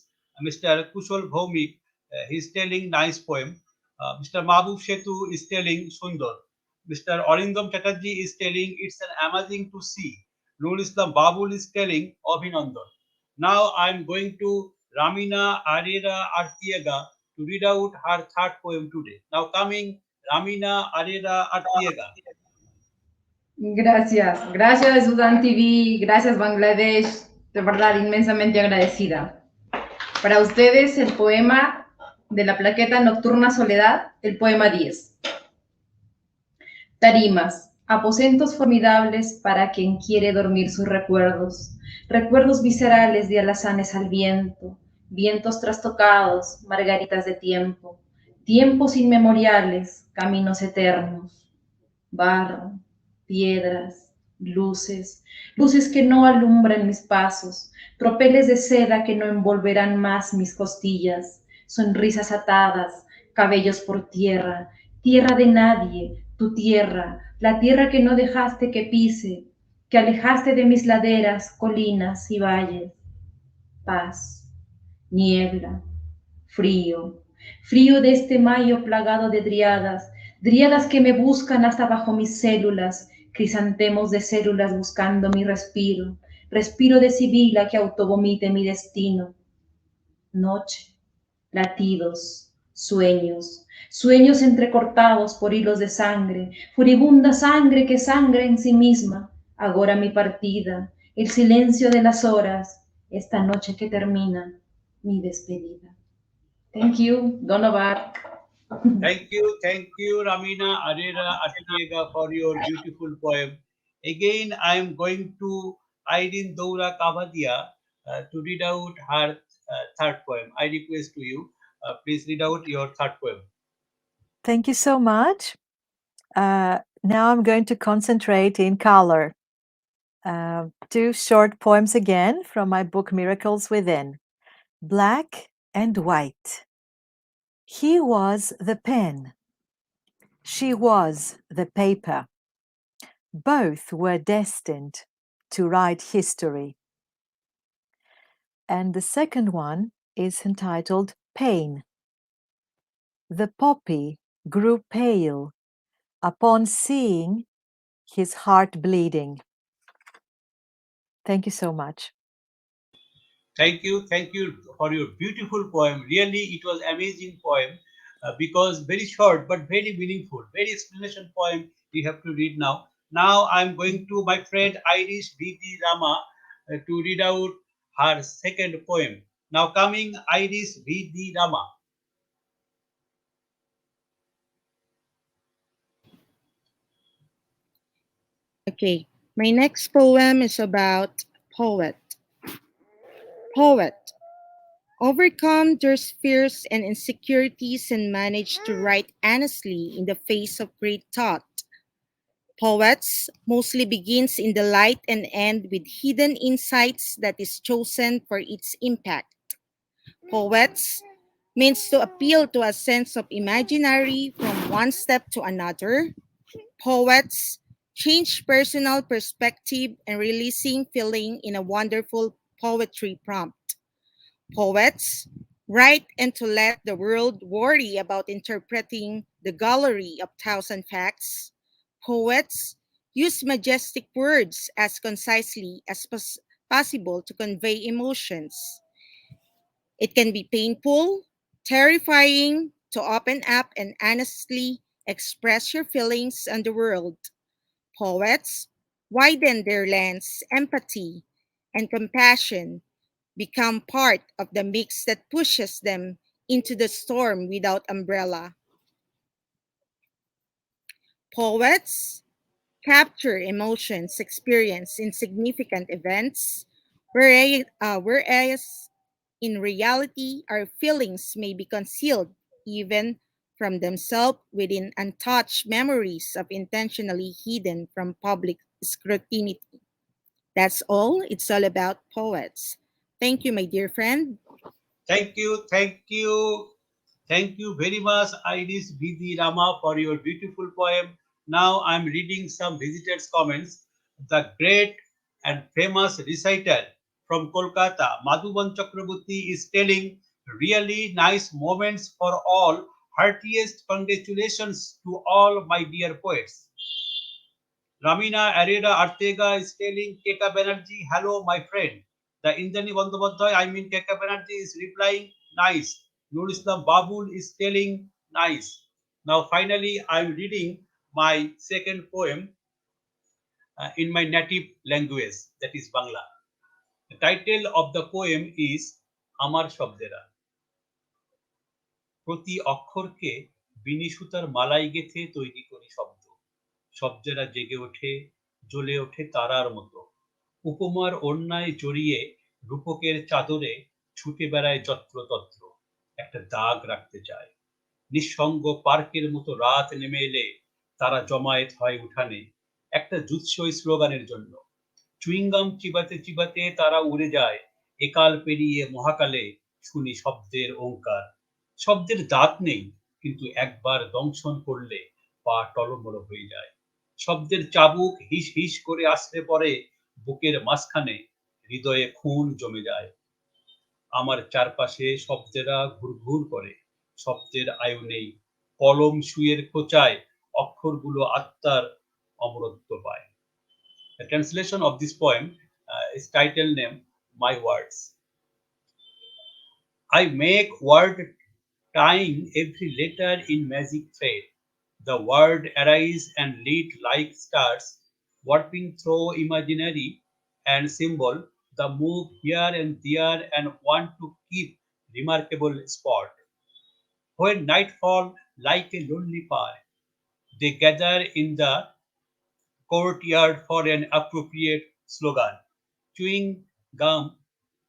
Mr. Kushal Bhaumik, he is telling nice poem. Mr. Mahbub Shetu is telling Sundar. Mr. Arindam Chatterjee is telling it's an amazing to see. Nur Islam Babul is telling Abhinandan. Now I am going to Ramina Herrera Arteaga to read out her third poem today. Now coming Ramina Herrera Arteaga. Gracias Uddan TV, gracias Bangladesh, de verdad inmensamente agradecida. Para ustedes el poema de la plaqueta Nocturna Soledad, el poema 10. Tarimas, aposentos formidables para quien quiere dormir sus recuerdos, recuerdos viscerales de alazanes al viento, vientos trastocados, margaritas de tiempo, tiempos inmemoriales, caminos eternos, barro, piedras, luces, luces que no alumbran mis pasos, tropeles de seda que no envolverán más mis costillas, sonrisas atadas, cabellos por tierra, tierra de nadie, tu tierra, la tierra que no dejaste que pise, que alejaste de mis laderas, colinas y valles. Paz, niebla, frío, frío de este mayo plagado de driadas, driadas que me buscan hasta bajo mis células, crisantemos de células buscando mi respiro, respiro de sibila que autovomite mi destino. Noche, latidos, sueños, sueños entrecortados por hilos de sangre, furibunda sangre que sangra en sí misma, agora mi partida, el silencio de las horas, esta noche que termina, mi despedida. Thank you, Donovan. Thank you, Ramina Herrera Arteaga, for your beautiful poem. Again, I am going to Irene Doura Kavadia to read out her third poem. I request to you, please read out your third poem. Thank you so much. Now I'm going to concentrate in color. Two short poems again from my book Miracles Within. Black and white. He was the pen. She was the paper. Both were destined to write history. And the second one is entitled Pain. The poppy grew pale upon seeing his heart bleeding. Thank you so much. Thank you for your beautiful poem. Really, it was amazing poem because very short but very meaningful, very explanation poem. You have to read now. Now I'm going to my friend Irish V.D. Rama to read out her second poem. Now coming Irish V.D. Rama. Okay, my next poem is about poet. Poet. Overcome their fears and insecurities and manage to write honestly in the face of great thought. Poets mostly begins in the light and end with hidden insights that is chosen for its impact. Poets means to appeal to a sense of imaginary from one step to another. Poets change personal perspective and releasing feeling in a wonderful poetry prompt. Poets write and to let the world worry about interpreting the gallery of thousand facts. Poets use majestic words as concisely as possible to convey emotions. It can be painful, terrifying to open up and honestly express your feelings on the world. Poets widen their lens, empathy, and compassion become part of the mix that pushes them into the storm without umbrella. Poets capture emotions experienced in significant events, whereas in reality, our feelings may be concealed even from themselves within untouched memories of intentionally hidden from public scrutiny. That's all. It's all about poets. Thank you, my dear friend. Thank you, thank you, thank you very much, Iris Bidi Rama, for your beautiful poem. Now I'm reading some visitors' comments. The great and famous reciter from Kolkata, Madhuban Chakraborty, is telling really nice moments for all. Heartiest congratulations to all my dear poets. Ramina Herrera Arteaga is telling Keka Banerjee, hello, my friend. The Indani Bandyopadhyay, I mean Keka Banerjee, is replying, nice. Nur Islam Babul is telling, nice. Now, finally, I'm reading my second poem in my native language, that is Bangla. The title of the poem is Amar Shabdera. প্রতি অক্ষরকে বিনি সুতার মালাই গেথে তৈরি করি শব্দ শব্দেরা জেগে ওঠে জ্বলে ওঠে তারার মতো উপমার অন্যায় জড়িয়ে রূপকের চাদরে ছুটে বেড়ায় যত্রতত্র একটা দাগ রাখতে চায় নিঃসঙ্গ পার্কের মতো রাত নেমে এলে তারা জমায়েত হয় উঠানে একটা জুৎসই স্লোগানের জন্য চুইংগাম চিবাতে চিবাতে তারা উড়ে যায় একাল পেরিয়ে মহাকালে শুনি শব্দের ওঙ্কার শব্দের দাঁত নেই কিন্তু একবার দংশন করলে পা টলমল হয়ে যায় শব্দের চাবুক হিস হিস করে আসতে পড়ে বুকের মাঝখানে হৃদয়ে খুন জমে যায় আমার চারপাশে শব্দেরা ঘুরঘুর করে শব্দের আয়ু নেই কলম সুয়ের খোঁচায় অক্ষরগুলো আত্মার অমরত্ব পায় The translation of this poem is title name My Words. I make word tying every letter in magic thread. The word arise and lead like stars, warping through imaginary and symbol. The move here and there and want to keep remarkable spot. When nightfall like a lonely park, they gather in the courtyard for an appropriate slogan. Chewing gum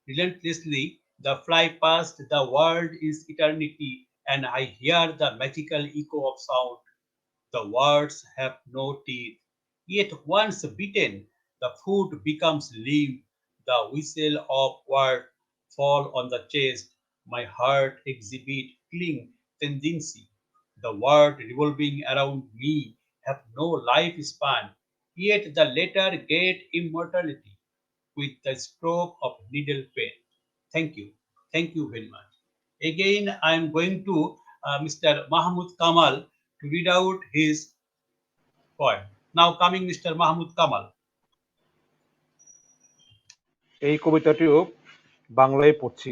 relentlessly, the fly past, the world is eternity, and I hear the magical echo of sound. The words have no teeth, yet once bitten, the food becomes lean. The whistle of word fall on the chest. My heart exhibit cling tendency. The word revolving around me have no life span, yet the letter get immortality with the stroke of needle pen. Thank you. Thank you very much. Again, I am going to Mr. Mahmud Kamal to read out his poem. Now coming Mr. Mahmud Kamal. এই কবিতাটিও বাংলায় পড়ছি।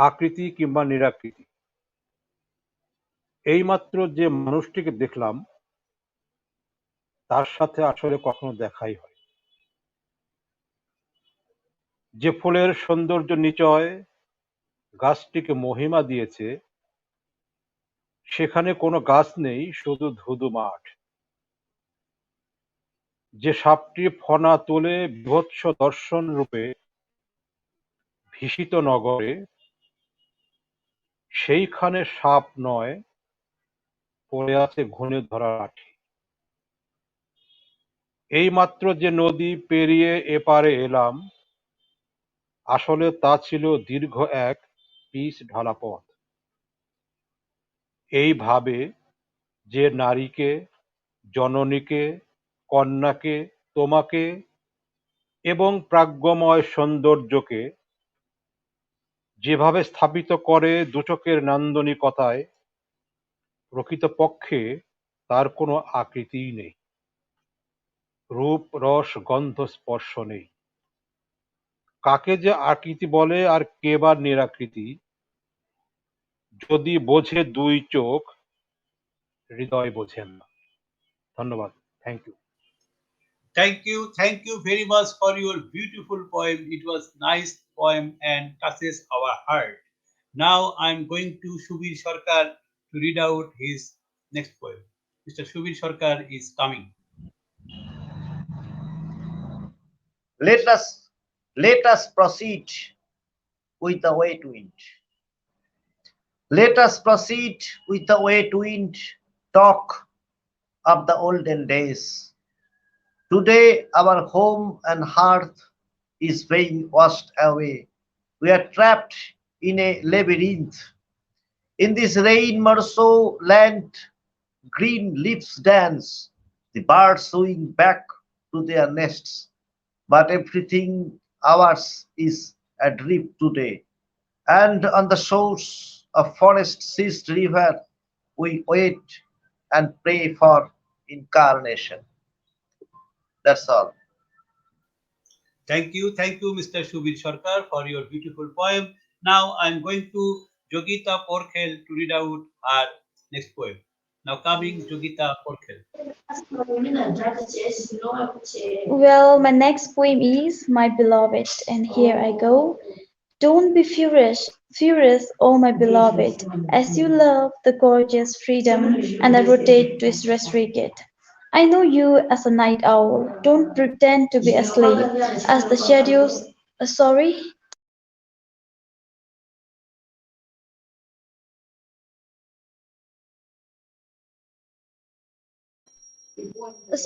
আকৃতি কিংবা নিরাকৃতি। এইমাত্র যে মানুষটিকে দেখলাম তার সাথে আসলে কখনো দেখাই হয়। যে ফুলের সৌন্দর্য নিচয় গাছটিকে মহিমা দিয়েছে সেখানে কোনো গাছ নেই, শুধু ধুধু মাঠ। যে সাপটি ফনা তোলে বীভৎস দর্শন রূপে ভীষিত নগরে, সেইখানে সাপ নয়, পড়ে আছে ঘুণে ধরা লাঠি। এইমাত্র যে নদী পেরিয়ে এপারে এলাম, আসলে তা ছিল দীর্ঘ এক পিচ ঢালা পথ। এইভাবে যে নারীকে, জননীকে, কন্যাকে, তোমাকে এবং প্রাজ্ঞময় সৌন্দর্যকে যেভাবে স্থাপিত করে দুচকের নান্দনিকতায়, প্রকৃতপক্ষে তার কোনো আকৃতিই নেই, রূপ রস গন্ধ স্পর্শ নেই। কাকে যে আকৃতি বলে আর কে বা নিরাকৃতি, যদি বোঝে দুই চোখ, হৃদয় বোঝে না। ধন্যবাদ। Thank you. Thank you very much for your beautiful poem. It was nice poem and touches our heart. Now I'm going to Subir Sarkar to read out his next poem. Mr. Subir Sarkar is coming. Let us proceed with the wet wind. Let us proceed with the wet wind, talk of the olden days. Today our home and hearth is being washed away. We are trapped in a labyrinth. In this rain morso land, green leaves dance, the birds swing back to their nests. But everything ours is adrift today. And on the shores of forest-ceased river, we wait and pray for incarnation. That's all. Thank you, Mr. Subir Sarkar, for your beautiful poem. Now I'm going to Yogita Pokhrel to read out her next poem. Now coming, Yogita Pokhrel. Well, my next poem is My Beloved, and here I go. Don't be furious, oh my beloved, as you love the gorgeous freedom and I rotate to its restricted. I know you as a night owl, don't pretend to be asleep, as the shadows, sorry?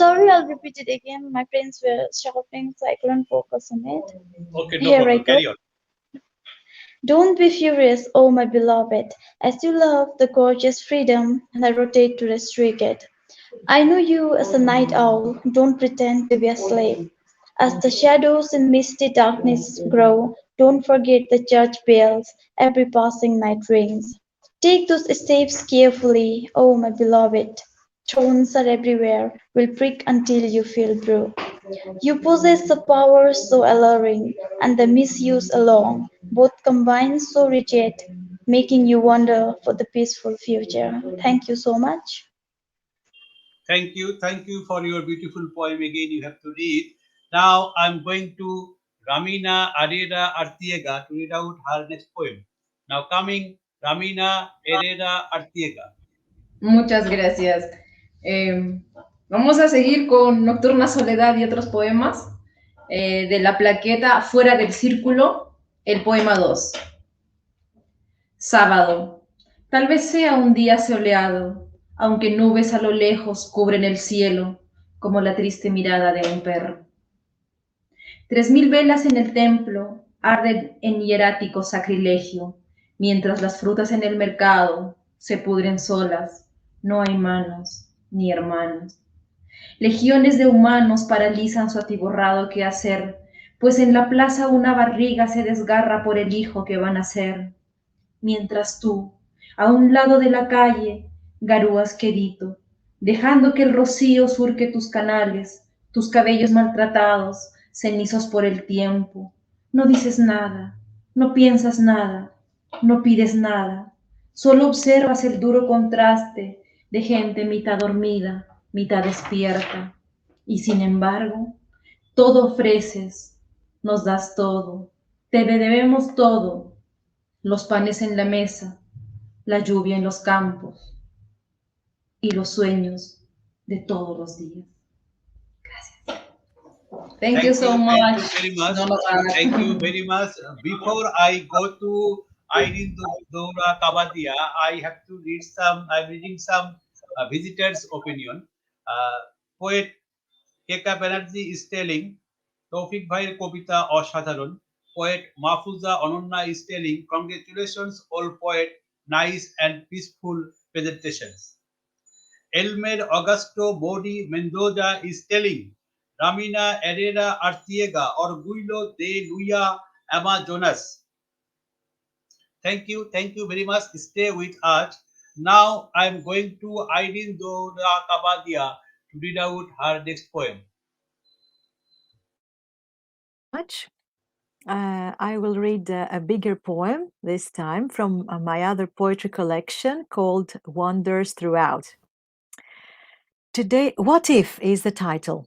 Sorry, I'll repeat it again. My friends were shouting, so I couldn't focus on it. Okay, no Here I problem. go. Carry on. Don't be furious, oh my beloved, as you love the gorgeous freedom and I rotate to restrict it. I know you as a night owl, don't pretend to be asleep. As the shadows in misty darkness grow, don't forget the church bells every passing night rings. Take those steps carefully, oh my beloved. Thrones are everywhere, will prick until you feel blue. You possess the power so alluring, and the misuse alone, both combined so rigid, making you wonder for the peaceful future. Thank you so much. Thank you for your beautiful poem. Again, you have to read. Now I'm going to Ramina Herrera Arteaga to read out her next poem. Now coming, Ramina Herrera Arteaga. Muchas gracias. Vamos a seguir con Nocturna Soledad y otros poemas de la plaqueta Fuera del Círculo, el poema 2. Sábado. Tal vez sea un día soleado, aunque nubes a lo lejos cubren el cielo como la triste mirada de un perro. 3000 velas en el templo arden en hierático sacrilegio, mientras las frutas en el mercado se pudren solas, no hay manos ni hermanos. Legiones de humanos paralizan su atiborrado quehacer, pues en la plaza una barriga se desgarra por el hijo que van a ser. Mientras tú, a un lado de la calle, garúas quedito, dejando que el rocío surque tus canales, tus cabellos maltratados, cenizos por el tiempo. No dices nada, no piensas nada, no pides nada, solo observas el duro contraste de gente mitad dormida, mitad despierta. Y sin embargo, todo ofreces, nos das todo, te debemos todo, los panes en la mesa, la lluvia en los campos y los sueños de todos los días. Gracias. Thank you so much. Thank you very much. Before I go to Irene, Doura, Kavadia, I have to read some. I'm reading some visitors' opinion. Poet Keka Banerjee is telling, তৌফিক ভাইয়ের কবিতা অসাধারণ, poet Mahfuza Anonna is telling, congratulations all poet, nice and peaceful presentations. Elmer Augusto Bodi Mendoza is telling, Ramina Herrera Arteaga Orgullo de Luya Amazonas. Thank you very much. Stay with us. Now I am going to Irene Doura Kavadia to read out her next poem. Much. I will read a bigger poem this time from my other poetry collection called Wanders Throughout. Today, What If is the title.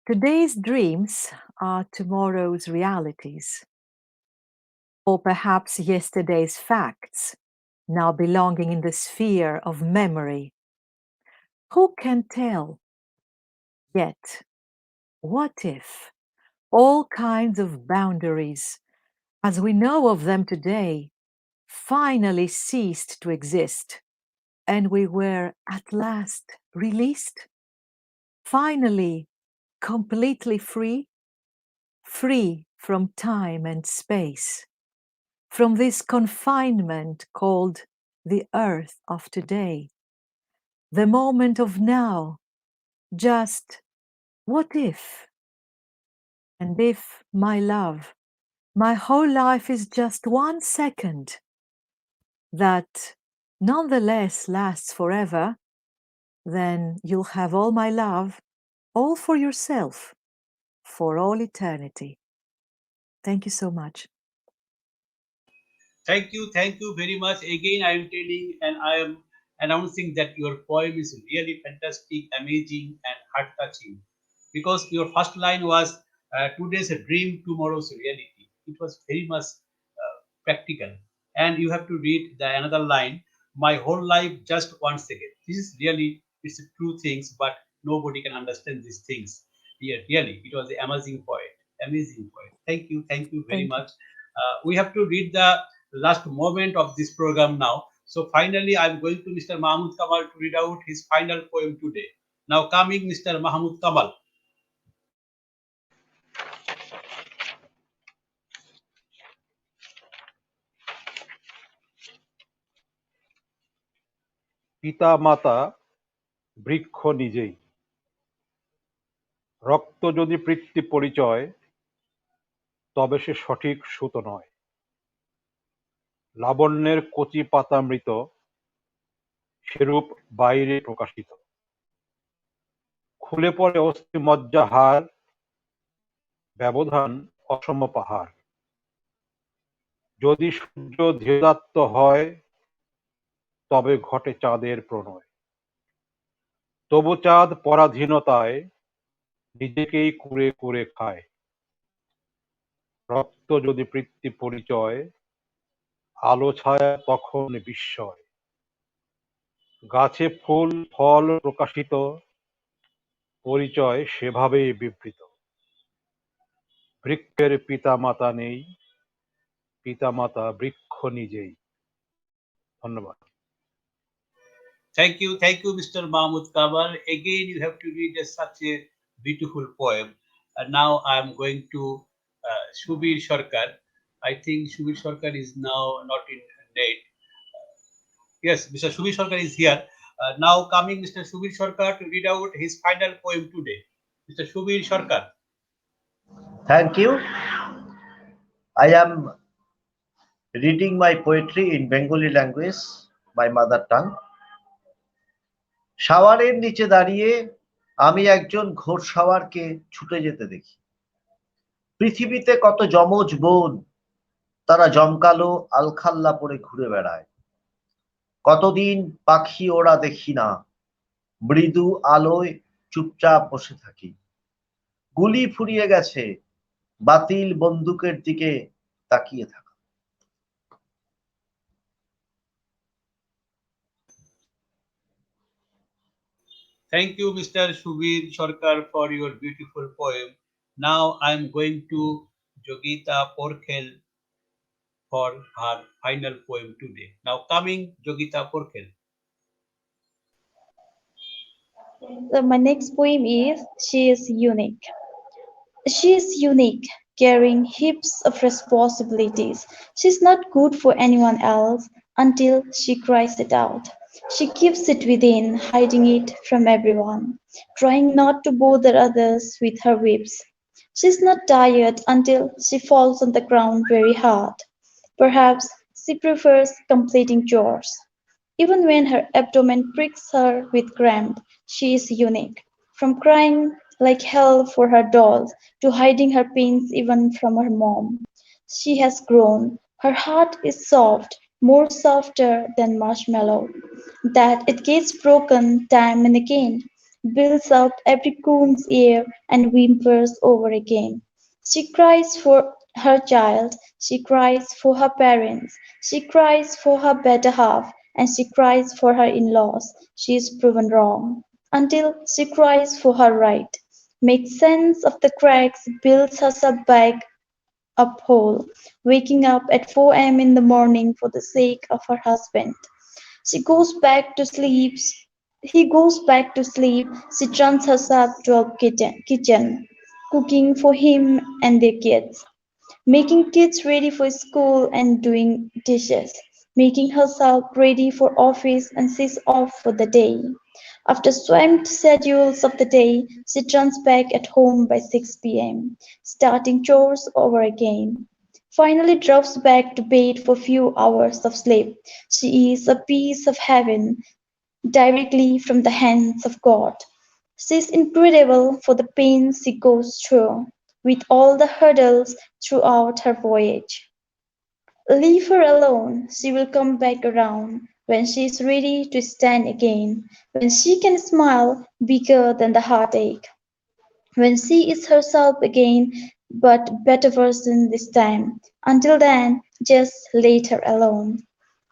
Today's dreams are tomorrow's realities, or perhaps yesterday's facts, now belonging in the sphere of memory. Who can tell? Yet, what if all kinds of boundaries, as we know of them today, finally ceased to exist, and we were at last released? Finally, completely free? Free from time and space, from this confinement called the earth of today, the moment of now, just what if? And if, my love, my whole life is just 1 second, that nonetheless lasts forever, then you'll have all my love, all for yourself, for all eternity. Thank you so much. Thank you very much. Again, I am telling and I am announcing that your poem is really fantastic, amazing, and heart touching. Because your first line was today's a dream, tomorrow's reality. It was very much practical. And you have to read the another line, my whole life just 1 second. This is really it's a true things, but nobody can understand these things. Yeah, really, it was the amazing poet. Amazing poet. Thank you very Thank you. much. We have to read the last moment of this program now. So finally, I'm going to Mr. Mahmud Kamal to read out his final poem today. Now coming, Mr. Mahmud Kamal. পিতা মাতা বৃক্ষ নিজেই, রক্ত যদি পিতৃ পরিচয়, তবে সে সঠিক সুতো নয়। লাবণ্যের কচি পাতামৃত, সেরূপ বাইরে প্রকাশিত। খুলে পড়ে অস্থিমজ্জা হাড়, ব্যবধান অসম পাহাড়। যদি সূর্য ধ্যেয়োদাত্ত হয়, তবে ঘটে চাঁদের প্রণয়। তবু চাঁদ পরাধীনতায় নিজেকেই কুরে কুরে খায়। রক্ত যদি পিতৃ পরিচয়, আলো ছায়া তখন বিস্ময়। গাছে ফুল ফল প্রকাশিত, পরিচয় সেভাবেই বিবৃত। বৃক্ষের পিতা মাতা নেই, পিতা মাতা বৃক্ষ নিজেই। ধন্যবাদ। Thank you, Mr. Mahmud Kamal. Again, you have to read such a beautiful poem. And now I am going to Subir Sarkar. I think Subir Sarkar is now not in net. Yes, Mr. Subir Sarkar is here. Now coming, Mr. Subir Sarkar to read out his final poem today. Mr. Subir Sarkar. Thank you. I am reading my poetry in Bengali language, my mother tongue. শাওয়ারের নিচে দাঁড়িয়ে আমি একজন ঘোড়সাওয়ারকে ছুটে যেতে দেখি। পৃথিবীতে কত যমজ বোন, তারা জমকালো আলখাল্লা পরে ঘুরে বেড়ায়। কতদিন পাখি ওরা দেখি না, মৃদু আলোয় চুপচাপ বসে থাকি। গুলি ফুরিয়ে গেছে, বাতিল বন্দুকের দিকে তাকিয়ে থাকা। Thank you, Mr. Subir Sarkar, for your beautiful poem. Now I am going to Yogita Pokhrel for her final poem today. Now coming, Yogita Pokhrel. So my next poem is She is Unique. She is unique, carrying heaps of responsibilities. She's not good for anyone else until she cries it out. She keeps it within, hiding it from everyone, trying not to bother others with her whips. She's not tired until she falls on the ground very hard. Perhaps she prefers completing chores. Even when her abdomen pricks her with cramp, she is unique. From crying like hell for her dolls to hiding her pains even from her mom. She has grown. Her heart is soft, more softer than marshmallow. That it gets broken time and again, builds up every coon's ear and whimpers over again. She cries for her child, she cries for her parents, she cries for her better half, and she cries for her in-laws she is proven wrong, until she cries for her right, makes sense of the cracks, builds herself back up whole, waking up at 4 a.m. in the morning for the sake of her husband. She goes back to sleep. He goes back to sleep. She turns herself to a kitchen, cooking for him and their kids, making kids ready for school and doing dishes, making herself ready for office and she's off for the day. After swamped schedules of the day, she turns back at home by 6 p.m., starting chores over again. Finally drops back to bed for a few hours of sleep. She is a piece of heaven directly from the hands of God. She is incredible for the pains she goes through, with all the hurdles throughout her voyage. Leave her alone, she will come back around when she is ready to stand again, when she can smile bigger than the heartache, when she is herself again, but better version this time. Until then, just let her alone.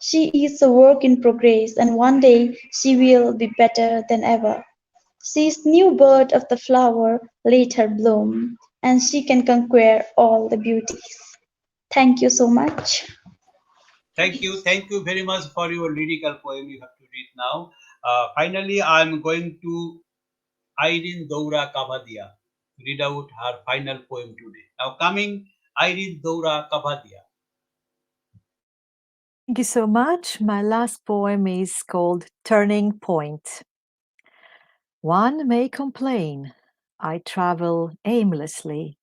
She is a work in progress, and one day she will be better than ever. She is new bird of the flower, let her bloom, and she can conquer all the beauties. Thank you so much. Thank you very much for your lyrical poem you have to read now. Finally, I'm going to Irene Doura Kavadia read out her final poem today. Now, coming Irene Doura Kavadia. Thank you so much. My last poem is called Turning Point. One may complain I travel aimlessly,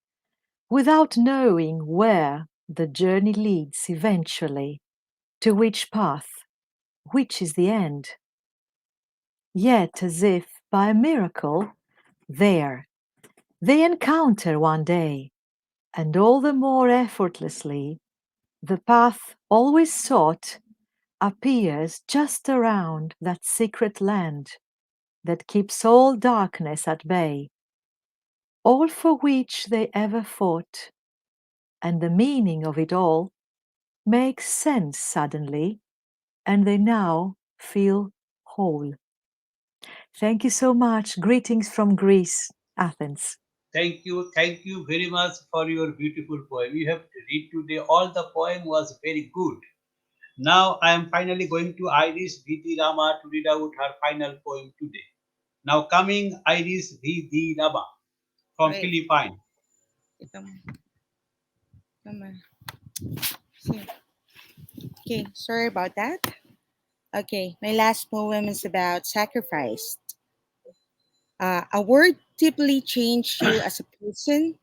without knowing where the journey leads eventually, to which path, which is the end. Yet, as if by a miracle, there they encounter one day, and all the more effortlessly, the path always sought appears just around that secret land that keeps all darkness at bay, all for which they ever fought, and the meaning of it all makes sense suddenly, and they now feel whole. Thank you so much. Greetings from Greece, Athens. Thank you very much for your beautiful poem. You have read today. All the poem was very good. Now I am finally going to Iris V.D. Rama to read out her final poem today. Now coming Iris V.D. Rama from Right. Philippines. Ito mo. Tama. Sige. Okay, sorry about that. Okay, my last poem is about sacrifice. A word deeply changed you as a person.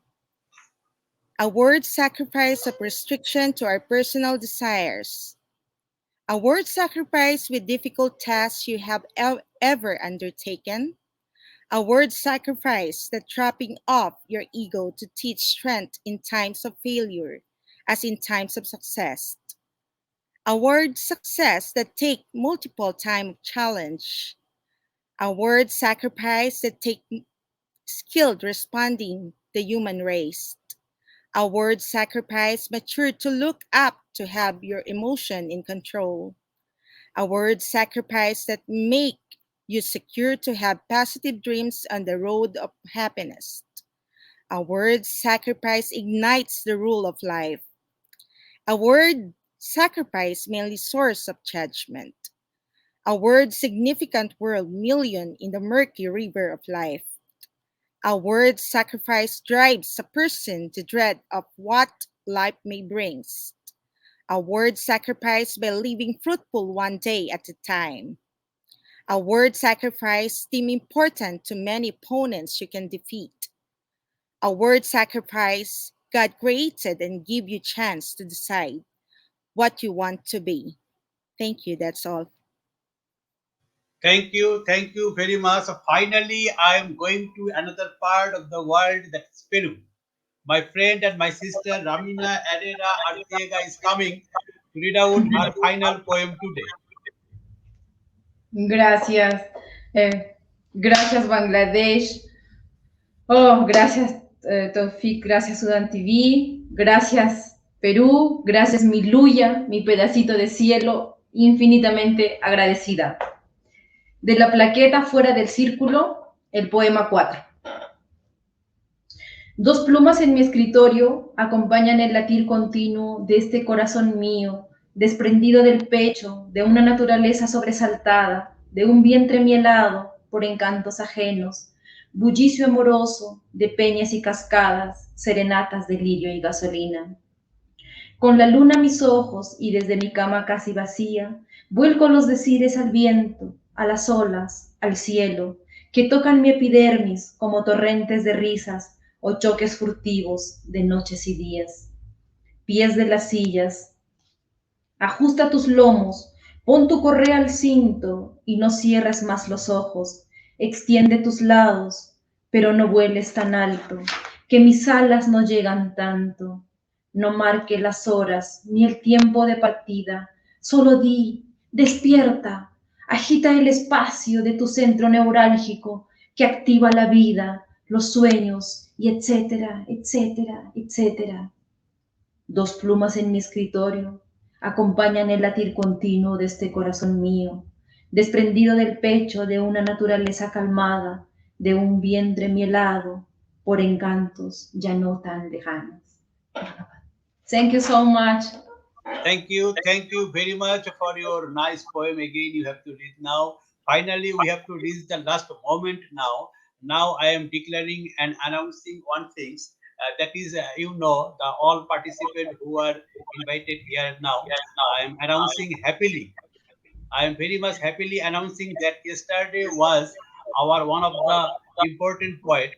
A word sacrifice of restriction to our personal desires. A word sacrifice with difficult tasks you have ever undertaken. A word sacrifice that trapping off your ego to teach strength in times of failure as in times of success. A word success that take multiple time of challenge. A word sacrifice that take skilled responding the human race. A word sacrifice mature to look up to have your emotion in control. A word sacrifice that make you secure to have positive dreams on the road of happiness. A word sacrifice ignites the rule of life. A word sacrifice mainly source of judgment. A word significant world million in the murky river of life. A word sacrifice drives a person to dread of what life may brings. A word sacrifice by living fruitful one day at a time. A word sacrifice seem important to many opponents you can defeat. A word sacrifice God created and give you chance to decide what you want to be. Thank you. That's all. Thank you very much. Finally, I am going to another part of the world, that's Peru. My friend and my sister Ramina Herrera Arteaga is coming to read out her final poem today. Gracias. Gracias, Bangladesh. Oh, gracias, Toufiq. Gracias, Uddan TV. Gracias, Perú. Gracias, mi Luya, mi pedacito de cielo. Infinitamente agradecida. De la plaqueta fuera del círculo, el poema 4. Dos plumas en mi escritorio acompañan el latir continuo de este corazón mío, desprendido del pecho, de una naturaleza sobresaltada, de un vientre mielado por encantos ajenos, bullicio amoroso de peñas y cascadas, serenatas de lirio y gasolina. Con la luna a mis ojos y desde mi cama casi vacía, vuelco los decires al viento, a las olas, al cielo, que tocan mi epidermis como torrentes de risas o choques furtivos de noches y días. Pies de las sillas, ajusta tus lomos, pon tu correa al cinto y no cierres más los ojos, extiende tus lados, pero no vueles tan alto, que mis alas no llegan tanto. No marque las horas ni el tiempo de partida, solo di, despierta, agita el espacio de tu centro neurálgico que activa la vida, los sueños y etcétera, etcétera, etcétera. Dos plumas en mi escritorio acompañan el latir continuo de este corazón mío, desprendido del pecho de una naturaleza calmada, de un vientre mielado por encantos ya no tan lejanos. Thank you so much. Thank you very much for your nice poem. Again, you have to read now. Finally, we have to reach the last moment now. Now, I am declaring and announcing one thing. That is, the all participants who are invited here now. I am announcing happily. I am very much happily announcing that yesterday was our one of the important poet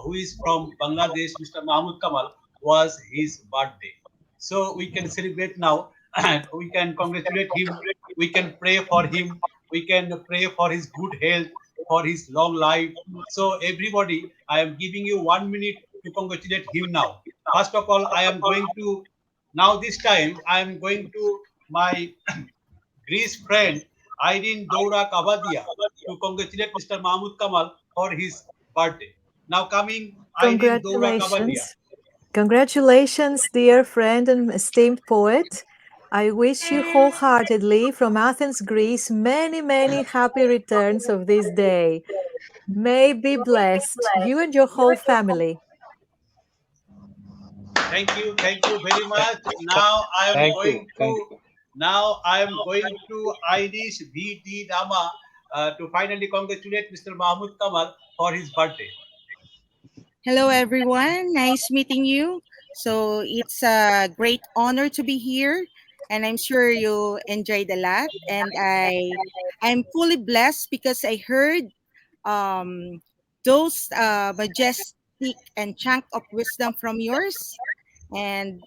who is from Bangladesh, Mr. Mahmud Kamal, was his birthday. So we can celebrate now and we can congratulate him. We can pray for him. We can pray for his good health, for his long life. So everybody, I am giving you 1 minute to congratulate him now. First of all, I am going to now this time I am going to my Greece friend Irene Doura Kavadia to congratulate Mr. Mahmud Kamal for his birthday. Now coming Irene Doura Kavadia. Congratulations. Congratulations, dear friend and esteemed poet. I wish you wholeheartedly from Athens, Greece, many, many happy returns of this day. May be blessed, you and your whole family. Thank you very much. Now I am Thank you. going to Irish VD Rama to finally congratulate Mr. Mahmud Kamal for his birthday. Hello, everyone. Nice meeting you. So it's a great honor to be here, and I'm sure you enjoyed a lot. And I'm fully blessed because I heard um, those majestic and chunk of wisdom from yours. And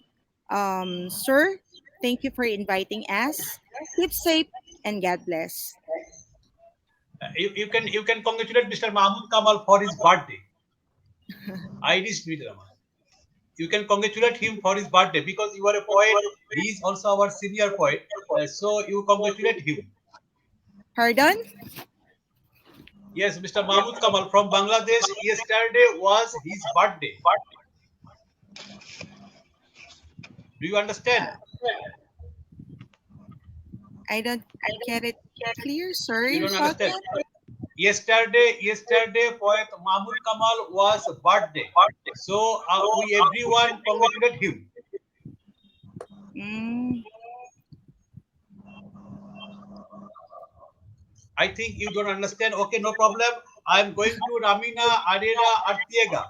sir, thank you for inviting us. Keep safe and God bless. You can congratulate Mr. Mahmud Kamal for his birthday. Irish VD Rama. You can congratulate him for his birthday because you are a poet. He is also our senior poet. So you congratulate him. Pardon? Yes, Mr. Mahmud Kamal from Bangladesh. Yesterday was his birthday. Do you understand? I don't get it clear. Sorry, You you're don't understand. talking. Yesterday, poet Mahmud Kamal was birthday. So we everyone congratulate him. Mm, I think you don't understand. Okay, no problem. I am going to Ramina, Herrera, Arteaga.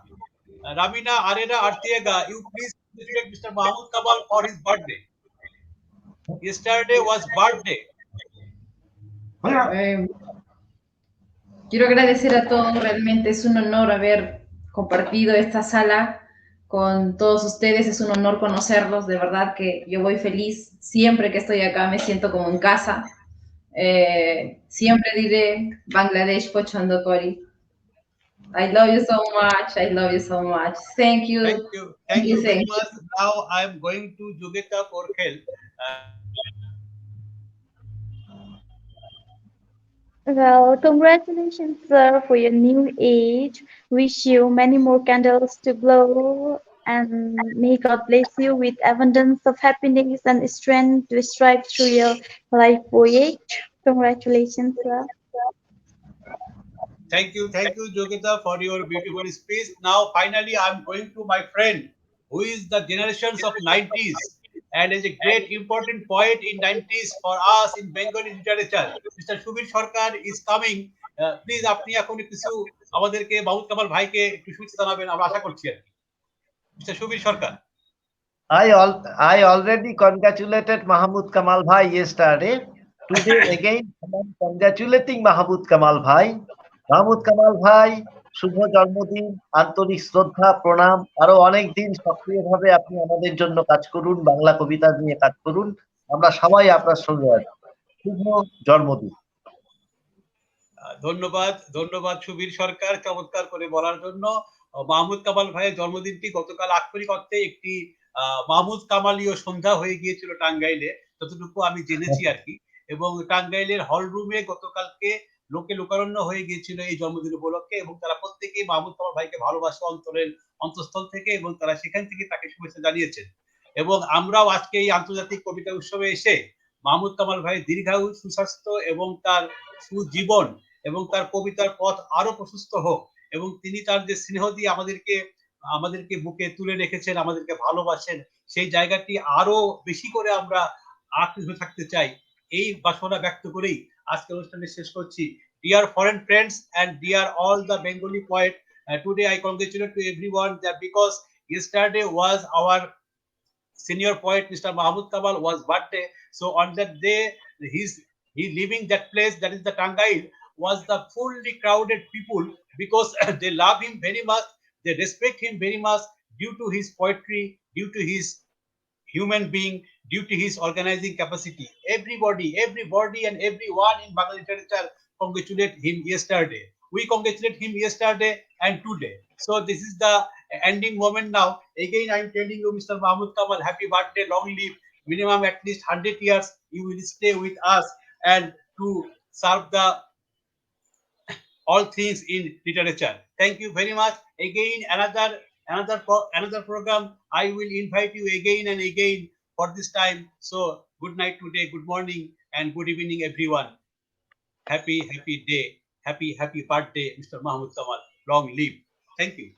Ramina, Herrera, Arteaga, you please congratulate Mr. Mahmud Kamal for his birthday. Yesterday was birthday. Eh, Quiero agradecer a todos, realmente es un honor haber compartido esta sala con todos ustedes, es un honor conocerlos, de verdad que yo voy feliz, siempre que estoy acá me siento como en casa, siempre diré Bangladesh Pochondo Kori. I love you so much, I love you so much. Thank you. Thank you very much. Now I am going to Yogita Pokhrel. Well, congratulations, sir, for your new age. Wish you many more candles to blow, and may God bless you with abundance of happiness and strength to strive through your life voyage. Congratulations, sir. Thank you, Yogita, for your beautiful speech. Now, finally, I am going to my friend, who is the generations of 90s and is a great important poet in 90s for us in Bengali literature. Mr. Subir Sarkar is coming. Please, আপনি এখন কিছু আমাদেরকে মাহমুদ কামাল ভাইকে একটু শুভেচ্ছা জানাবেন, আমরা আশা করছি আর কি। Mr. Subir Sarkar. I already congratulated Mahmud Kamal Bhai yesterday. Today again, I am congratulating Mahmud Kamal Bhai. Mahmud Kamal Bhai, শুভ জন্মদিন, আন্তরিক শ্রদ্ধা, প্রণাম। আরো অনেক দিন সক্রিয়ভাবে আপনি আমাদের জন্য কাজ করুন, বাংলা কবিতা নিয়ে কাজ করুন। আমরা সবাই আপনার সঙ্গে আছি। শুভ জন্মদিন। ধন্যবাদ সুবীর সরকার চমৎকার করে বলার জন্য। মাহমুদ কামাল ভাইয়ের জন্মদিনটি গতকাল আক্ষরিক অর্থে একটি মাহমুদ কামালীয় সন্ধ্যা হয়ে গিয়েছিল টাঙ্গাইলে, যতটুকু আমি জেনেছি আর কি। এবং টাঙ্গাইলের হল রুমে গতকালকে লোকে লোকারণ্য হয়ে গিয়েছিল এই জন্মদিন উপলক্ষে, এবং তারা প্রত্যেকেই মাহমুদ কামাল ভাইকে ভালোবাসে অন্তঃস্থল থেকে, এবং তারা সেখান থেকে তাকে শুভেচ্ছা জানিয়েছেন। এবং আমরাও আজকে এই আন্তর্জাতিক কবিতা উৎসবে এসে মাহমুদ কামাল ভাইয়ের দীর্ঘায়ু, সুস্বাস্থ্য এবং তার সুজীবন এবং তার কবিতার পথ আরো প্রশস্ত হোক, এবং তিনি তার যে স্নেহ দিয়ে আমাদেরকে বুকে তুলে রেখেছেন, আমাদেরকে ভালোবাসেন, সেই জায়গাটি আরো বেশি করে আমরা আঁকড়ে থাকতে চাই। এই বাসনা ব্যক্ত করেই আজকে অনুষ্ঠানে শেষ করছি। Dear foreign friends and dear all the Bengali poet, today I congratulate to everyone that because yesterday was our senior poet Mr. Mahmud Kamal was birthday. So on that day, he leaving that place, that is the Tangail, was the fully crowded people, because they love him very much, they respect him very much due to his poetry, due to his human being, due to his organizing capacity. Everybody and everyone in Bangla literature congratulate him yesterday. We congratulate him yesterday and today. So this is the ending moment now. Again, I am telling you, Mr. Mahmud Kamal, happy birthday, long live, minimum at least 100 years. You will stay with us and to serve the all things in literature. Thank you very much. Again, another program. I will invite you again and again for this time. So good night today, good morning, and good evening, everyone. Happy day, happy birthday, Mr. Mahmud Kamal. Long live. Thank you.